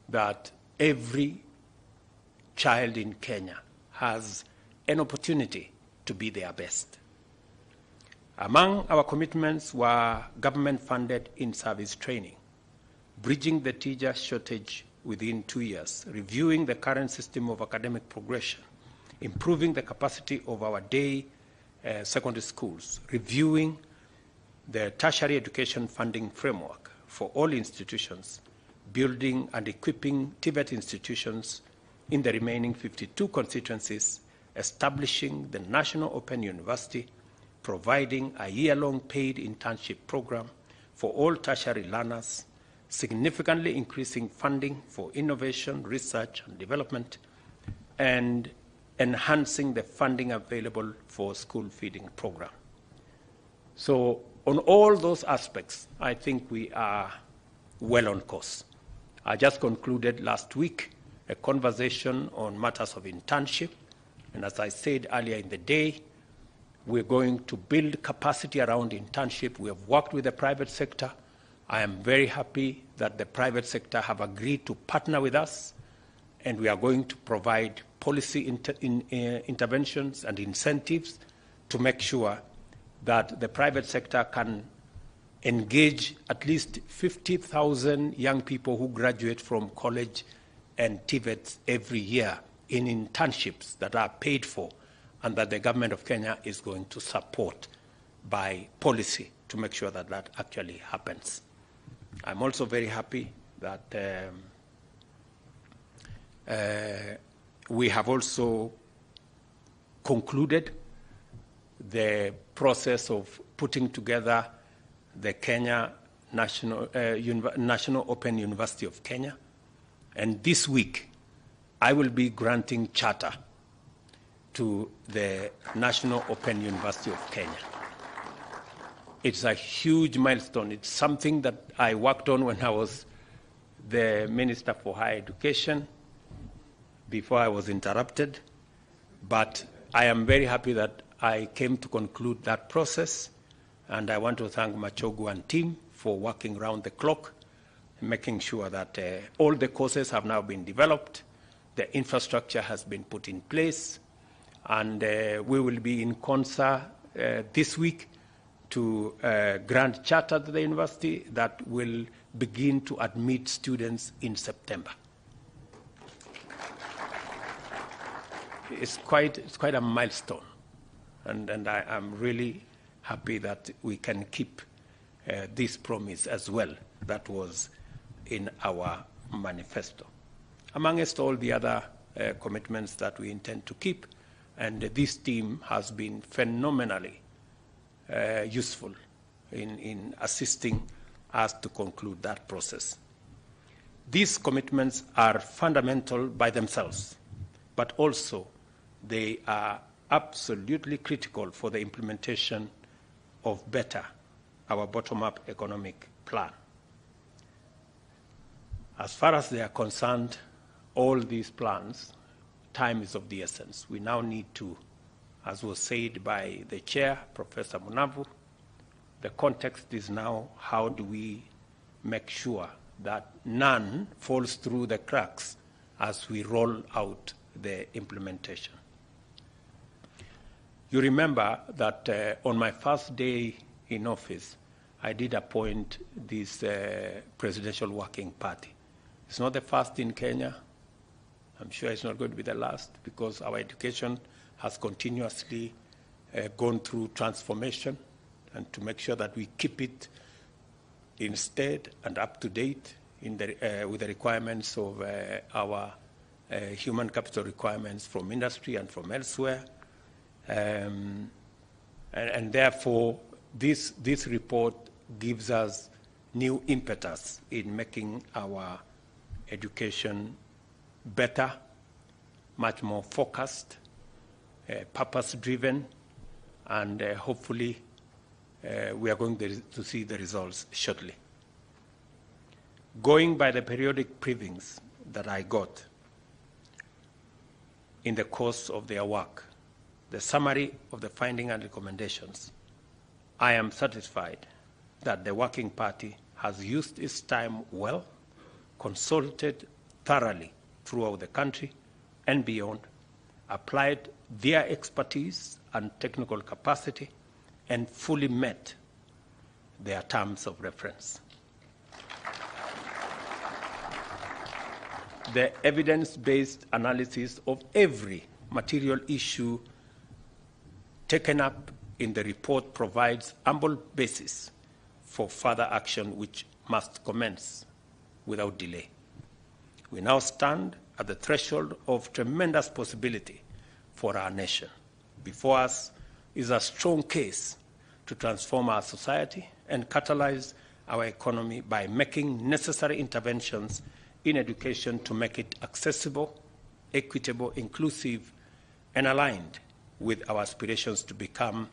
that every child in Kenya has an opportunity to be their best. Among our commitments were government-funded in-service training, bridging the teacher shortage within 2 years, reviewing the current system of academic progression, improving the capacity of our day secondary schools, reviewing the tertiary education funding framework for all institutions, building and equipping TVET institutions in the remaining 52 constituencies, establishing the National Open University, providing a year-long paid internship program for all tertiary learners, significantly increasing funding for innovation, research, and development, and enhancing the funding available for school feeding program. So on all those aspects, I think we are well on course. I just concluded last week a conversation on matters of internship, and as I said earlier in the day, we're going to build capacity around internship. We have worked with the private sector. I am very happy that the private sector have agreed to partner with us, and we are going to provide policy interventions and incentives to make sure that the private sector can engage at least 50,000 young people who graduate from college and TVETs every year in internships that are paid for and that the government of Kenya is going to support by policy to make sure that that actually happens. I'm also very happy that we have also concluded the process of putting together the Kenya National Open University of Kenya. And this week, I will be granting charter to the National Open University of Kenya. It's a huge milestone. It's something that I worked on when I was the Minister for Higher Education before I was interrupted. But I am very happy that I came to conclude that process. And I want to thank Machogu and team for working round the clock, making sure that all the courses have now been developed, the infrastructure has been put in place, and we will be in concert this week to grant charter to the university that will begin to admit students in September. It's quite a milestone, and I am really happy that we can keep this promise as well that was in our manifesto. Amongst all the other commitments that we intend to keep, and this team has been phenomenally useful in assisting us to conclude that process. These commitments are fundamental by themselves, but also they are absolutely critical for the implementation of better, our bottom-up economic plan. As far as they are concerned, all these plans, time is of the essence. We now need to, as was said by the chair, Professor Munavu, the context is now how do we make sure that none falls through the cracks as we roll out the implementation. You remember that on my first day in office, I did appoint this presidential working party. It's not the first in Kenya. I'm sure it's not going to be the last because our education has continuously gone through transformation, and to make sure that we keep it instead and up to date in the, with the requirements of our human capital requirements from industry and from elsewhere. And therefore, this report gives us new impetus in making our education better, much more focused, purpose-driven, and hopefully we are going to see the results shortly. Going by the periodic briefings that I got in the course of their work, the summary of the findings and recommendations, I am satisfied that the Working Party has used its time well, consulted thoroughly throughout the country and beyond, applied their expertise and technical capacity, and fully met their terms of reference. The evidence-based analysis of every material issue taken up in the report provides ample basis for further action which must commence without delay. We now stand at the threshold of tremendous possibility for our nation. Before us is a strong case to transform our society and catalyze our economy by making necessary interventions in education to make it accessible, equitable, inclusive, and aligned with our aspirations to become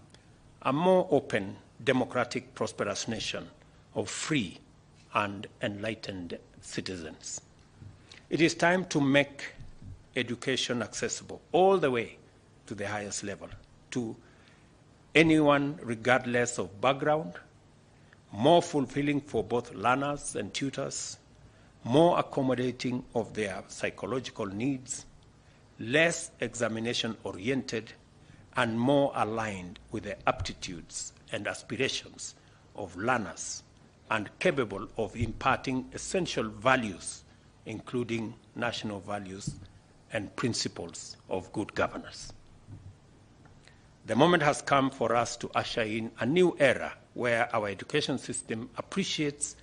a more open, democratic, prosperous nation of free and enlightened citizens. It is time to make education accessible all the way to the highest level, to anyone regardless of background, more fulfilling for both learners and tutors, more accommodating of their psychological needs, less examination-oriented, and more aligned with the aptitudes and aspirations of learners and capable of imparting essential values, including national values and principles of good governance. The moment has come for us to usher in a new era where our education system appreciates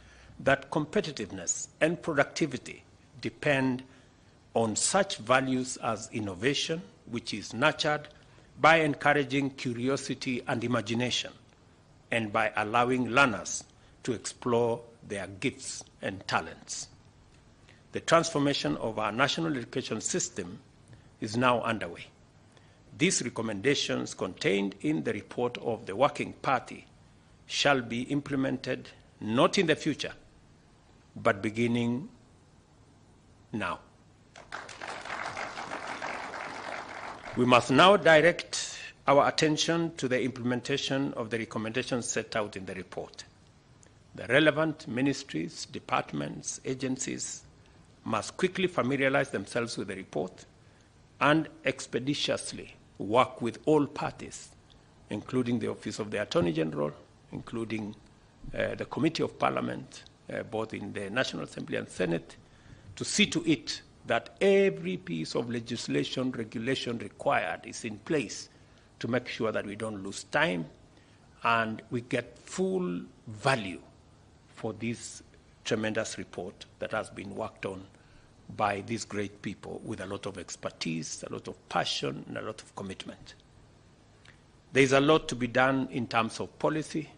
that competitiveness and productivity depend on such values as innovation, which is nurtured by encouraging curiosity and imagination, and by allowing learners to explore their gifts and talents. The transformation of our national education system is now underway. These recommendations contained in the report of the Working Party shall be implemented not in the future, but beginning now. We must now direct our attention to the implementation of the recommendations set out in the report. The relevant ministries, departments, agencies must quickly familiarize themselves with the report and expeditiously work with all parties, including the Office of the Attorney General, including the Committee of Parliament, both in the National Assembly and Senate, to see to it that every piece of legislation, regulation required is in place to make sure that we don't lose time and we get full value for this tremendous report that has been worked on by these great people with a lot of expertise, a lot of passion, and a lot of commitment. There is a lot to be done in terms of policy,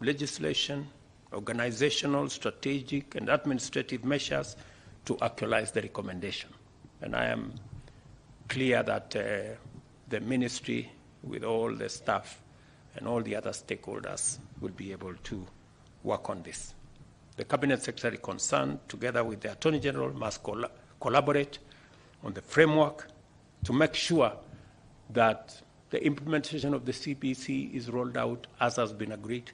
legislation, organizational, strategic, and administrative measures to actualize the recommendation. And I am clear that the ministry, with all the staff and all the other stakeholders, will be able to work on this. The Cabinet Secretary concerned, together with the Attorney General, must collaborate on the framework to make sure that the implementation of the CBC is rolled out as has been agreed.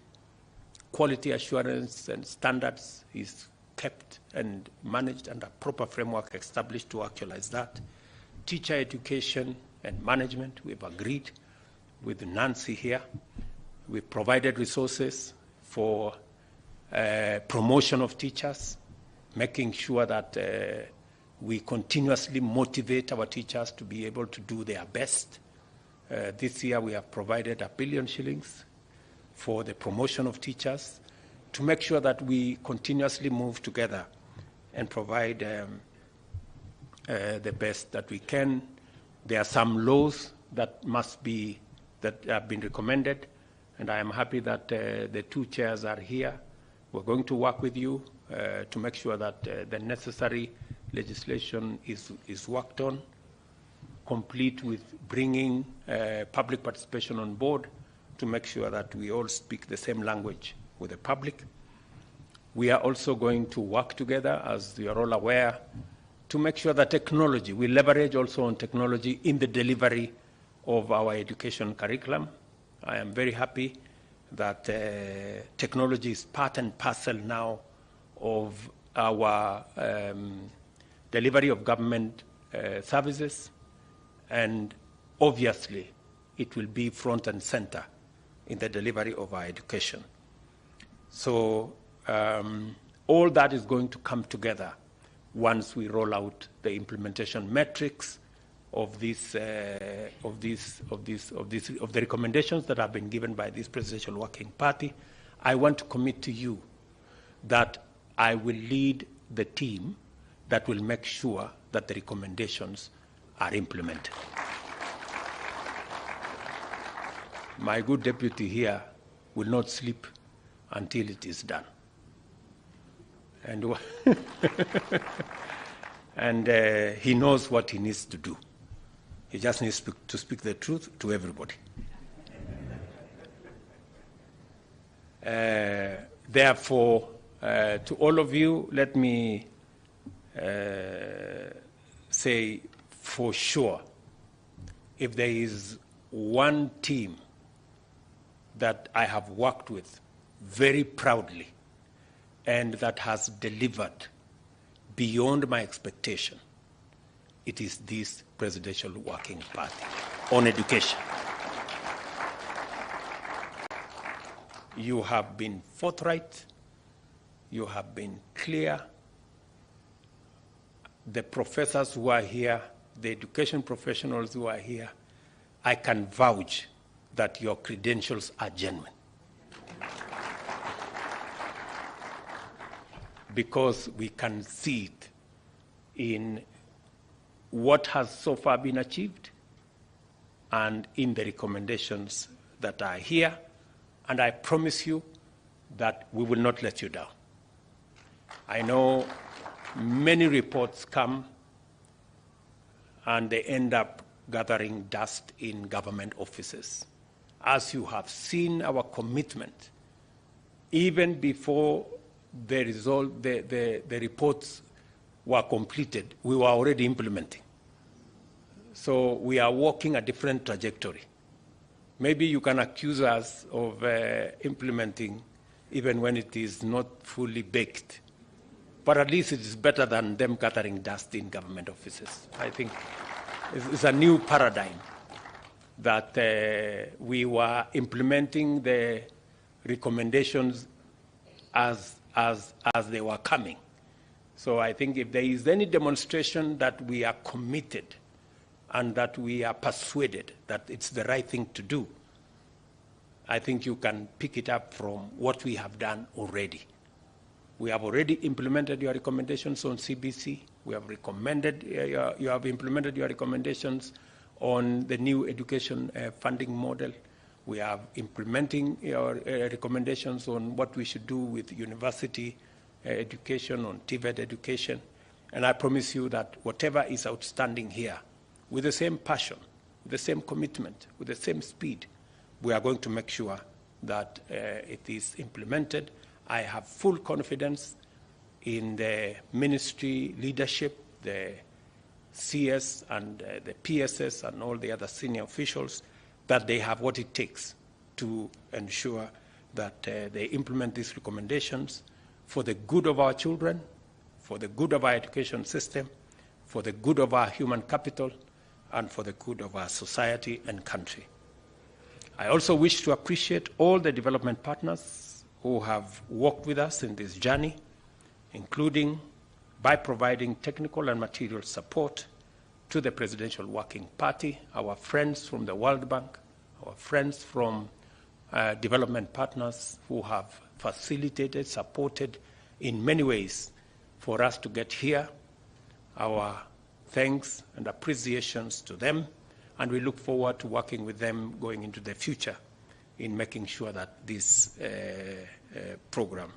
Quality assurance and standards is kept and managed, and a proper framework established to actualize that. Teacher education and management, we've agreed with Nancy here. We've provided resources for promotion of teachers, making sure that we continuously motivate our teachers to be able to do their best. This year we have provided R1 billion for the promotion of teachers to make sure that we continuously move together and provide the best that we can. There are some laws that have been recommended, and I am happy that the two chairs are here. We're going to work with you to make sure that the necessary legislation is worked on, complete with bringing public participation on board to make sure that we all speak the same language with the public. We are also going to work together, as you are all aware, to make sure that technology, we leverage also on technology in the delivery of our education curriculum. I am very happy that technology is part and parcel now of our delivery of government services, and obviously it will be front and center in the delivery of our education. So all that is going to come together once we roll out the implementation metrics of the recommendations that have been given by this Presidential Working Party. I want to commit to you that I will lead the team that will make sure that the recommendations are implemented. My good deputy here will not sleep until it is done. And he knows what he needs to do. He just needs to speak the truth to everybody. Therefore, to all of you, let me say for sure, if there is one team that I have worked with very proudly and that has delivered beyond my expectation, it is this Presidential Working Party on education. You have been forthright, you have been clear. The professors who are here, the education professionals who are here, I can vouch that your credentials are genuine. Because we can see it in what has so far been achieved and in the recommendations that are here. And I promise you that we will not let you down. I know many reports come and they end up gathering dust in government offices. As you have seen our commitment, even before the reports were completed, we were already implementing. So we are walking a different trajectory. Maybe you can accuse us of implementing even when it is not fully baked. But at least it is better than them gathering dust in government offices. I think it's a new paradigm that we were implementing the recommendations as they were coming. So I think if there is any demonstration that we are committed and that we are persuaded that it's the right thing to do, I think you can pick it up from what we have done already. We have already implemented your recommendations on CBC. We have recommended, you have implemented your recommendations on the new education funding model. We are implementing your recommendations on what we should do with university education, on TVET education. And I promise you that whatever is outstanding here, with the same passion, with the same commitment, with the same speed, we are going to make sure that it is implemented. I have full confidence in the ministry leadership, the CS and the PSS and all the other senior officials, that they have what it takes to ensure that they implement these recommendations for the good of our children, for the good of our education system, for the good of our human capital, and for the good of our society and country. I also wish to appreciate all the development partners who have worked with us in this journey, including by providing technical and material support to the Presidential Working Party, our friends from the World Bank, our friends from development partners who have facilitated, supported in many ways for us to get here. Our thanks and appreciations to them, and we look forward to working with them going into the future in making sure that this program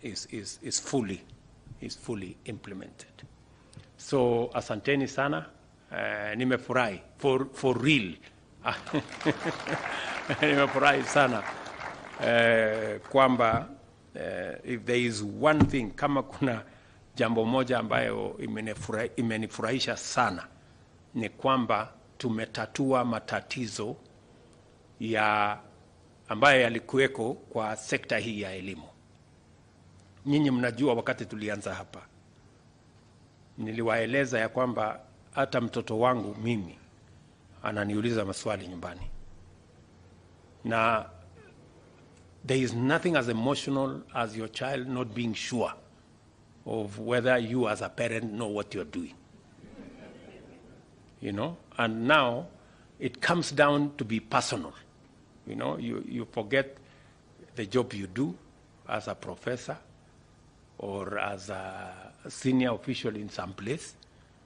is fully implemented. So asanteni sana, nimefurahi for real. Nimefurahi sana kwamba if there is one thing, kama kuna jambo moja ambayo imenifurahisha sana, ni kwamba tumetatua matatizo ambayo yalikuweko kwa sekta hii ya elimu. Nyinyi mnajua wakati tulianza hapa, niliwaeleza ya kwamba hata mtoto wangu mimi ananiuliza maswali nyumbani. Na there is nothing as emotional as your child not being sure of whether you as a parent know what you're doing. You know, and now it comes down to be personal. You know, you forget the job you do as a professor or as a senior official in some place,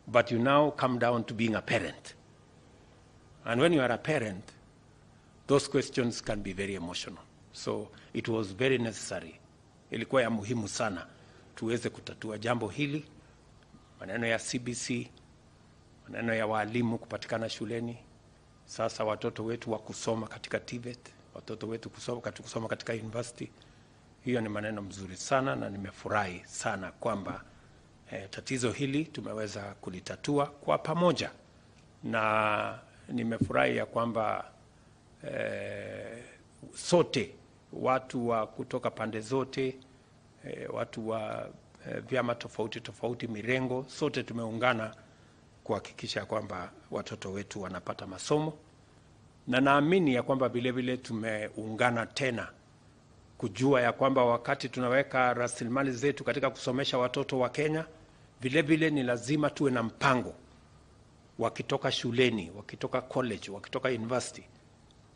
but you now come down to being a parent. And when you are a parent, those questions can be very emotional. So it was very necessary. Ilikuwa ya muhimu sana tuweze kutatua jambo hili, maneno ya CBC, maneno ya walimu kupatikana shuleni. Sasa watoto wetu wa kusoma katika TVET, watoto wetu kusoma katika university. Hiyo ni maneno mzuri sana, na nimefurahi sana kwamba tatizo hili tumeweza kulitatua kwa pamoja. Na nimefurahi ya kwamba sote watu wa kutoka pande zote, watu wa vyama tofauti tofauti, mirengo, sote tumeungana kuhakikisha kwamba watoto wetu wanapata masomo, na naamini ya kwamba vile vile tumeungana tena kujua ya kwamba wakati tunaweka rasilimali zetu katika kusomesha watoto wa Kenya, vile vile ni lazima tuwe na mpango wakitoka shuleni, wakitoka college, wakitoka university,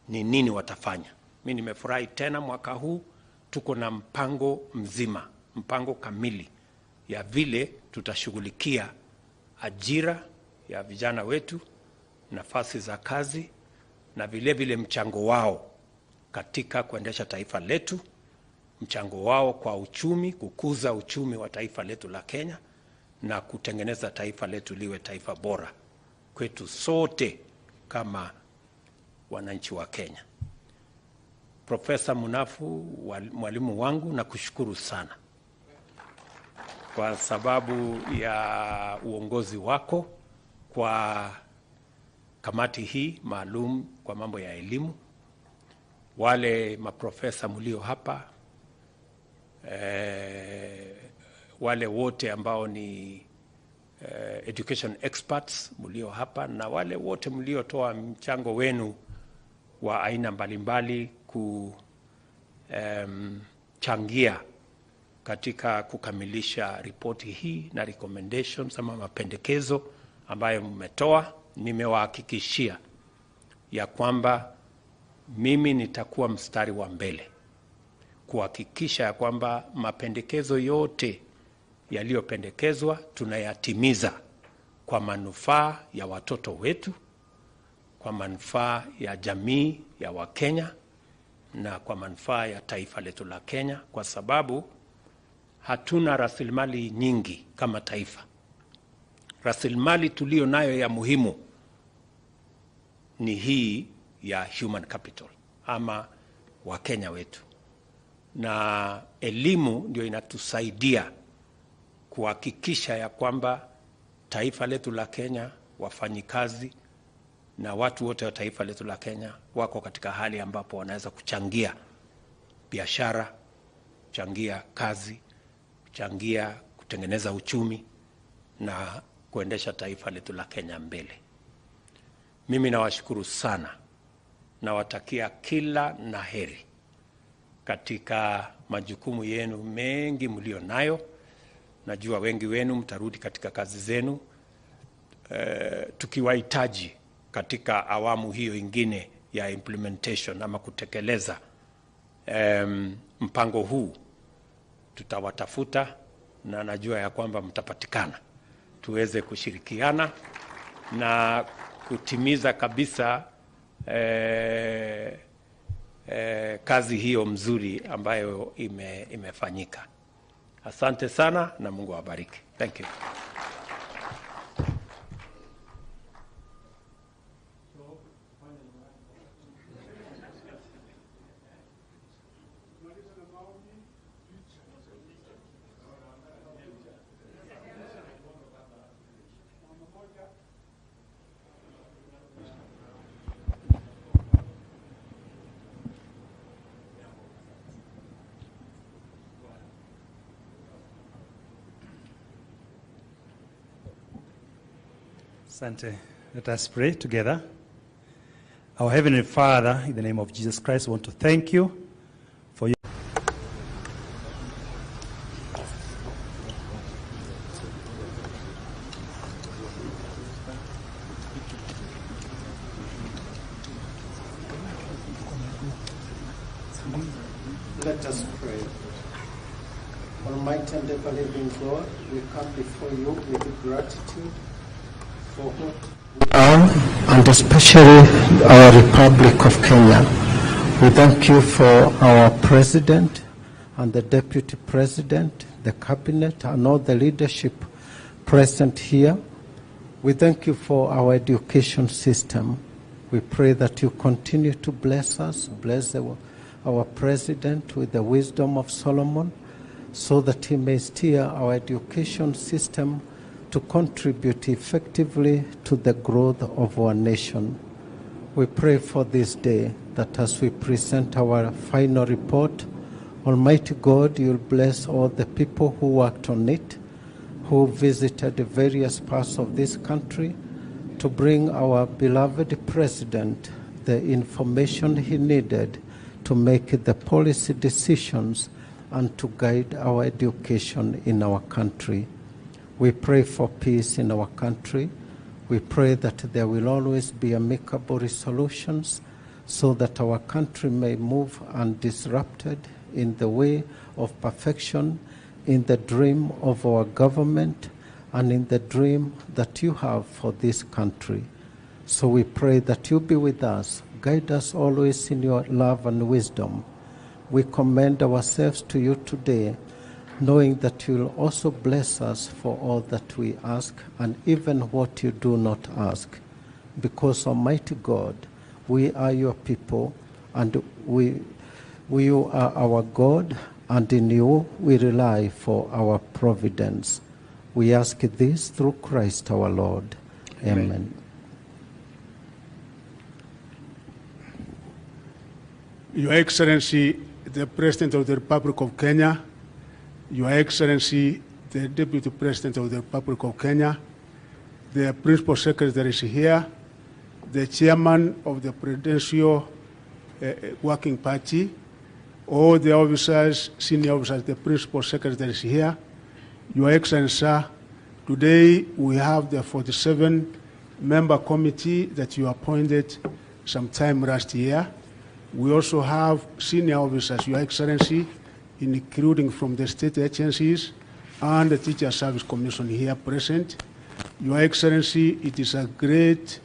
ni nini watafanya. Mimi nimefurahi tena mwaka huu tuko na mpango mzima, mpango kamili ya vile tutashughulikia ajira ya vijana wetu, nafasi za kazi, na vile vile mchango wao katika kuendesha taifa letu, mchango wao kwa uchumi, kukuza uchumi wa taifa letu la Kenya, na kutengeneza taifa letu liwe taifa bora kwetu sote kama wananchi wa Kenya. Profesa Munafu, mwalimu wangu, na kushukuru sana kwa sababu ya uongozi wako kwa kamati hii maalum kwa mambo ya elimu. Wale maprofesa mlio hapa, wale wote ambao ni education experts mlio hapa, na wale wote mliotoa mchango wenu wa aina mbalimbali kuchangia katika kukamilisha ripoti hii na recommendations ama mapendekezo ambayo mmetoa. Nimewahakikishia ya kwamba mimi nitakuwa mstari wa mbele kuhakikisha ya kwamba mapendekezo yote yaliyopendekezwa tunayatimiza kwa manufaa ya watoto wetu, kwa manufaa ya jamii ya Wakenya, na kwa manufaa ya taifa letu la Kenya, kwa sababu hatuna rasilimali nyingi kama taifa. Rasilimali tulio nayo ya muhimu ni hii ya human capital ama Wakenya wetu, na elimu ndio inatusaidia kuhakikisha ya kwamba taifa letu la Kenya, wafanyikazi na watu wote wa taifa letu la Kenya wako katika hali ambapo wanaweza kuchangia biashara, kuchangia kazi, kuchangia kutengeneza uchumi na kuendesha taifa letu la Kenya mbele. Mimi nawashukuru sana, nawatakia kila laheri katika majukumu yenu mengi mlio nayo. Najua wengi wenu mtarudi katika kazi zenu, tukiwahitaji katika awamu hiyo ingine ya implementation ama kutekeleza mpango huu. Tutawatafuta na najua ya kwamba mtapatikana, tuweze kushirikiana na kutimiza kabisa kazi hiyo mzuri ambayo imefanyika. Asante sana na Mungu awabariki. Thank you. Asante. Let us pray together. Our Heavenly Father, in the name of Jesus Christ, we want to thank you for your Let us pray. Almighty and ever-living God, we come before you with gratitude for what we are, and especially our Republic of Kenya. We thank you for our President and the Deputy President, the Cabinet, and all the leadership present here. We thank you for our education system. We pray that you continue to bless us, bless our President with the wisdom of Solomon, so that he may steer our education system to contribute effectively to the growth of our nation. We pray for this day that as we present our final report, Almighty God, you'll bless all the people who worked on it, who visited the various parts of this country to bring our beloved President the information he needed to make the policy decisions and to guide our education in our country. We pray for peace in our country. We pray that there will always be amicable resolutions so that our country may move undisrupted in the way of perfection, in the dream of our government, and in the dream that you have for this country. So we pray that you be with us, guide us always in your love and wisdom. We commend ourselves to you today, knowing that you will also bless us for all that we ask and even what you do not ask. Because, Almighty God, we are your people, and you are our God, and in you we rely for our providence. We ask this through Christ our Lord. Amen. Your Excellency, the President of the Republic of Kenya, Your Excellency, the Deputy President of the Republic of Kenya, the Principal Secretary is here, the Chairman of the Presidential Working Party, all the officers, senior officers, the Principal Secretary is here. Your Excellency, sir, today we have the 47-member committee that you appointed sometime last year. We also have senior officers, Your Excellency, including from the state agencies and the Teacher Service Commission here present. Your Excellency, it is a great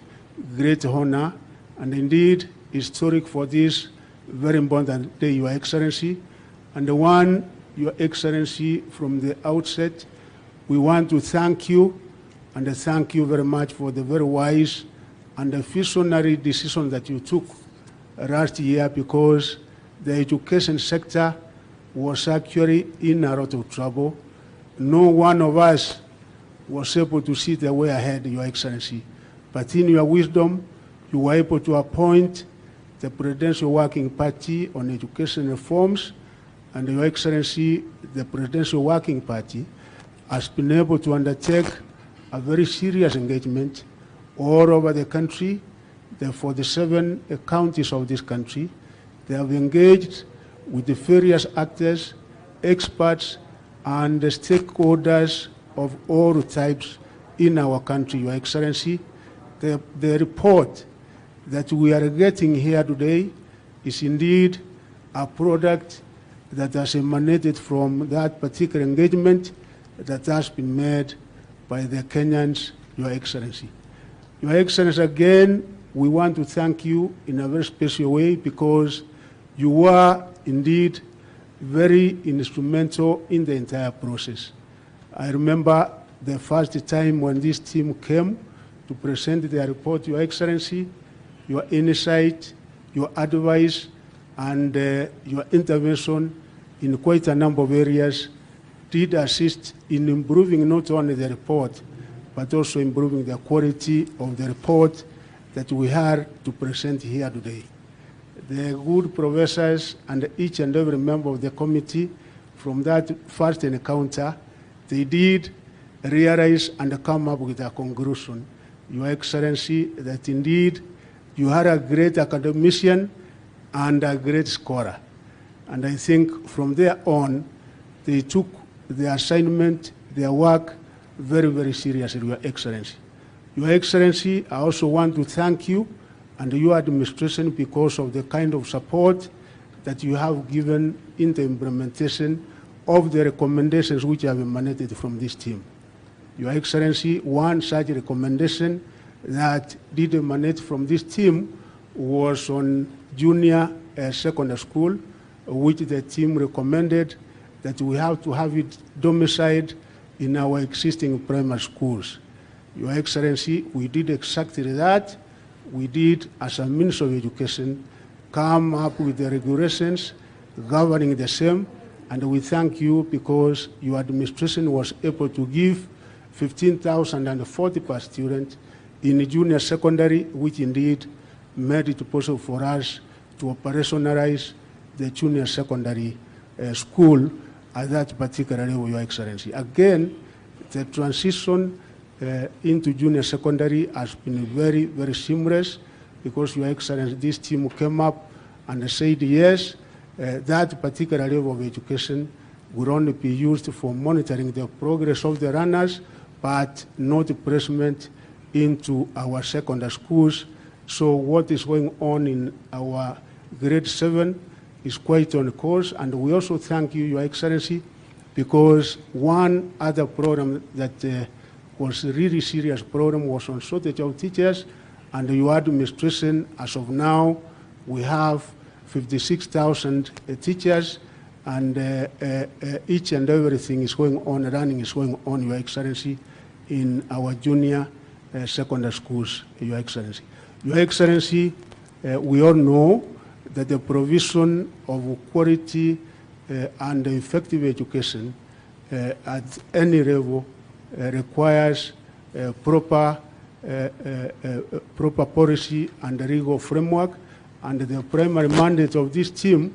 honor and indeed historic for this very important day, Your Excellency. And the one, Your Excellency, from the outset, we want to thank you and thank you very much for the very wise and the visionary decision that you took last year, because the education sector was actually in a lot of trouble. No one of us was able to see the way ahead, Your Excellency. But in your wisdom, you were able to appoint the Presidential Working Party on Education Reforms, and Your Excellency, the Presidential Working Party has been able to undertake a very serious engagement all over the country. The 47 counties of this country, they have engaged with the various actors, experts, and the stakeholders of all types in our country, Your Excellency. The report that we are getting here today is indeed a product that has emanated from that particular engagement that has been made by the Kenyans, Your Excellency. Your Excellency, again, we want to thank you in a very special way because you were indeed very instrumental in the entire process. I remember the first time when this team came to present their report, Your Excellency, your insight, your advice, and your intervention in quite a number of areas did assist in improving not only the report, but also improving the quality of the report that we are to present here today. The good professors and each and every member of the committee from that first encounter, they did realize and come up with a conclusion, Your Excellency, that indeed you are a great academician and a great scholar. And I think from there on, they took the assignment, their work, very, very seriously, Your Excellency. Your Excellency, I also want to thank you and your administration because of the kind of support that you have given in the implementation of the recommendations which have emanated from this team. Your Excellency, one such recommendation that did emanate from this team was on junior secondary school, which the team recommended that we have to have it domiciled in our existing primary schools. Your Excellency, we did exactly that. We did, as a Minister of Education, come up with the regulations governing the same, and we thank you because your administration was able to give 15,040 per student in junior secondary, which indeed made it possible for us to operationalize the junior secondary school at that particular level, Your Excellency. Again, the transition into junior secondary has been very, very seamless because, Your Excellency, this team came up and said, yes, that particular level of education will only be used for monitoring the progress of the runners, but not placement into our secondary schools. So what is going on in our grade 7 is quite on course, and we also thank you, Your Excellency, because one other program that was a really serious program was on shortage of teachers, and your administration, as of now, we have 56,000 teachers, and each and everything is going on, running is going on, Your Excellency, in our junior secondary schools, Your Excellency. Your Excellency, we all know that the provision of quality and effective education at any level requires proper policy and legal framework, and the primary mandate of this team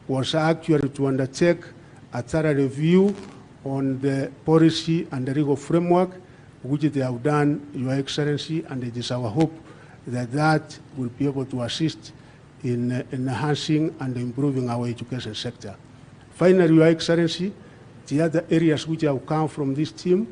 was actually to undertake a thorough review on the policy and the legal framework, which they have done, Your Excellency, and it is our hope that that will be able to assist in enhancing and improving our education sector. Finally, Your Excellency, the other areas which have come from this team,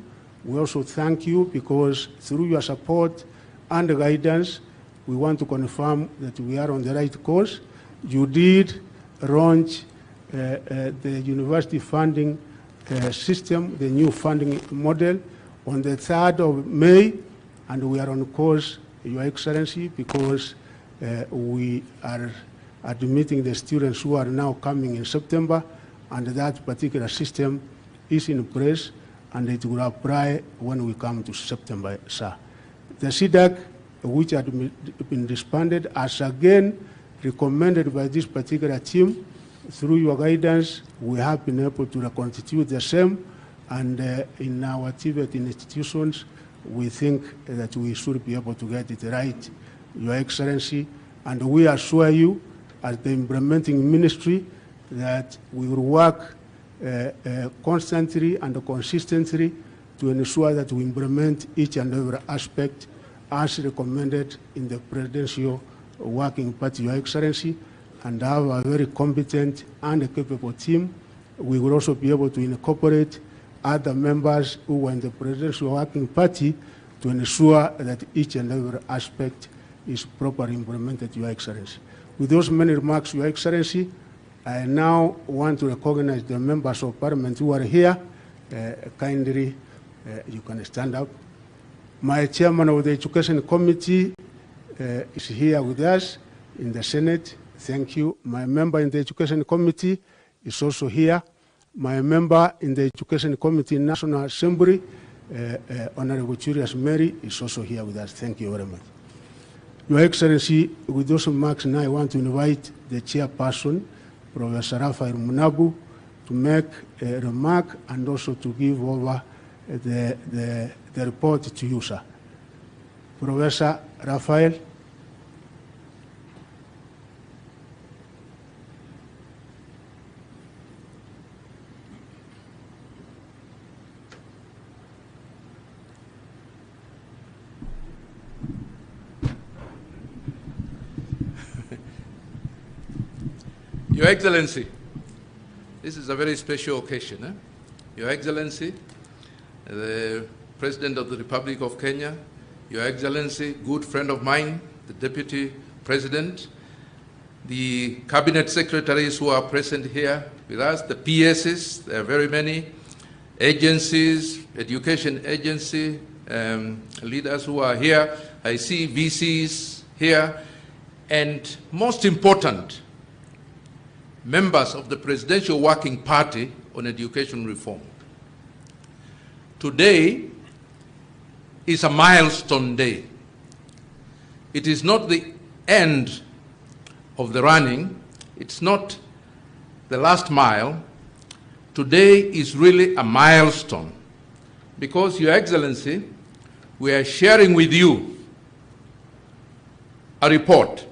we also thank you because through your support and guidance, we want to confirm that we are on the right course. You did launch the university funding system, the new funding model, on the 3rd of May, and we are on course, Your Excellency, because we are admitting the students who are now coming in September, and that particular system is in place, and it will apply when we come to September, sir. The CDAC, which had been disbanded, as again recommended by this particular team, through your guidance, we have been able to reconstitute the same, and in our TVET institutions, we think that we should be able to get it right, Your Excellency, and we assure you, as the implementing ministry, that we will work constantly and consistently to ensure that we implement each and every aspect as recommended in the Presidential Working Party, Your Excellency, and have a very competent and capable team. We will also be able to incorporate other members who were in the Presidential Working Party to ensure that each and every aspect is properly implemented, Your Excellency. With those many remarks, Your Excellency, I now want to recognize the members of Parliament who are here. Kindly, you can stand up. My chairman of the Education Committee is here with us in the Senate. Thank you. My member in the Education Committee is also here. My member in the Education Committee in National Assembly, Honorable Julius Mary, is also here with us. Thank you very much. Your Excellency, with those remarks, now I want to invite the chairperson, Professor Raphael Munabu, to make a remark and also to give over the report to you, sir. Professor Raphael. Your Excellency, this is a very special occasion. Your Excellency, the President of the Republic of Kenya, Your Excellency, good friend of mine, the Deputy President, the Cabinet Secretaries who are present here with us, the PSs, there are very many, agencies, education agency, leaders who are here. I see VCs here, and most important, members of the Presidential Working Party on Education Reform. Today is a milestone day. It is not the end of the running. It's not the last mile. Today is really a milestone because, Your Excellency, we are sharing with you a report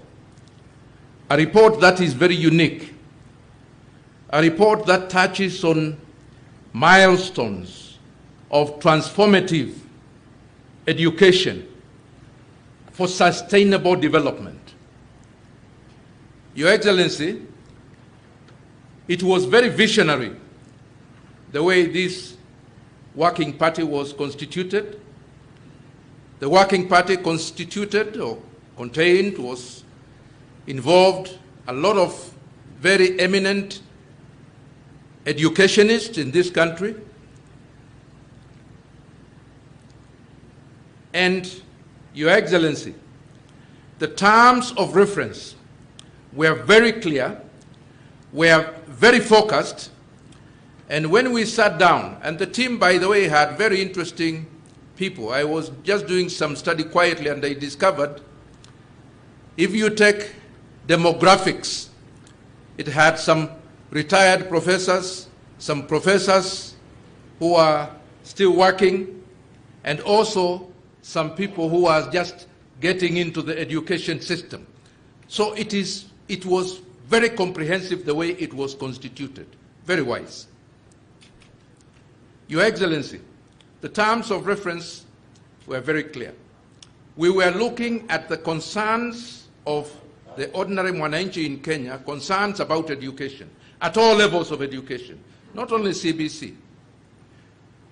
a report that is very unique, a report that touches on milestones of transformative education for sustainable development. Your Excellency, it was very visionary the way this working party was constituted. The working party constituted or contained was involved a lot of very eminent educationists in this country. And Your Excellency, the terms of reference were very clear, were very focused, and when we sat down, and the team, by the way, had very interesting people. I was just doing some study quietly and I discovered if you take demographics, it had some retired professors, some professors who are still working, and also some people who are just getting into the education system. So it was very comprehensive the way it was constituted, very wise. Your Excellency, the terms of reference were very clear. We were looking at the concerns of the ordinary mwananchi in Kenya, concerns about education, at all levels of education, not only CBC,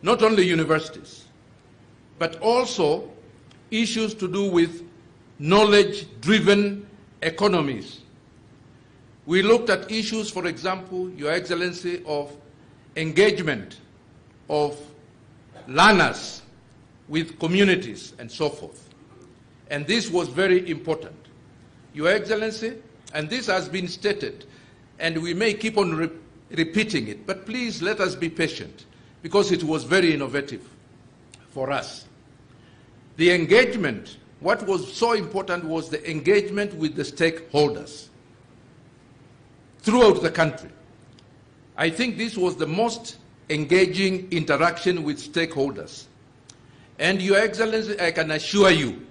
not only universities, but also issues to do with knowledge-driven economies. We looked at issues, for example, Your Excellency, of engagement of learners with communities and so forth. And this was very important. Your Excellency, and this has been stated, and we may keep on repeating it, but please let us be patient, because it was very innovative for us. The engagement, what was so important was the engagement with the stakeholders throughout the country. I think this was the most engaging interaction with stakeholders. And Your Excellency, I can assure you,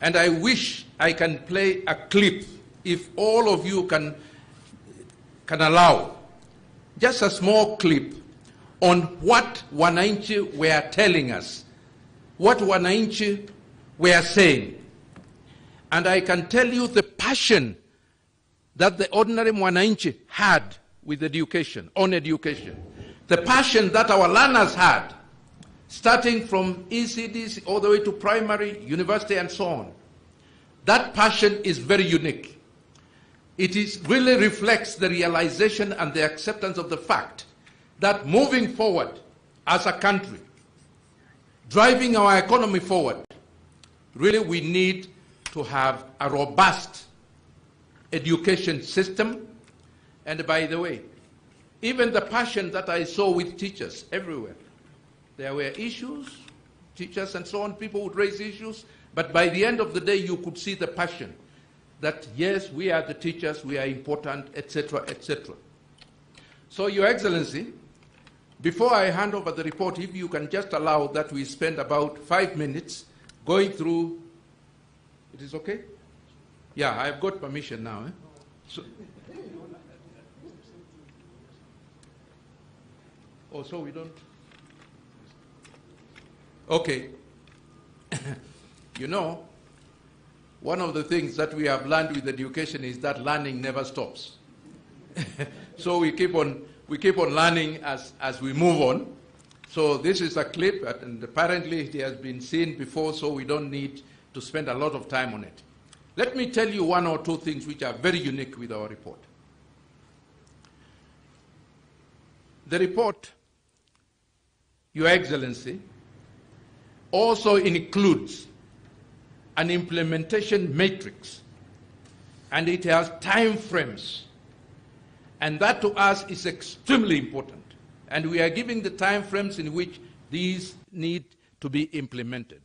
and I wish I can play a clip, if all of you can allow, just a small clip on what wananchi were telling us, what wananchi were saying. And I can tell you the passion that the ordinary mwananchi had with education, on education. The passion that our learners had, starting from ECDs all the way to primary, university, and so on. That passion is very unique. It really reflects the realization and the acceptance of the fact that moving forward as a country, driving our economy forward, really we need to have a robust education system. And by the way, even the passion that I saw with teachers everywhere, there were issues, teachers and so on, people would raise issues, but by the end of the day you could see the passion that yes, we are the teachers, we are important, etc., etc. So Your Excellency, before I hand over the report, if you can just allow that we spend about 5 minutes going through, it is okay? Yeah, I've got permission now. So we don't? Okay. You know, one of the things that we have learned with education is that learning never stops. So we keep on learning as we move on. So this is a clip, and apparently it has been seen before, so we don't need to spend a lot of time on it. Let me tell you one or two things which are very unique with our report. The report, Your Excellency, also includes an implementation matrix, and it has time frames, and that to us is extremely important. And we are giving the time frames in which these need to be implemented.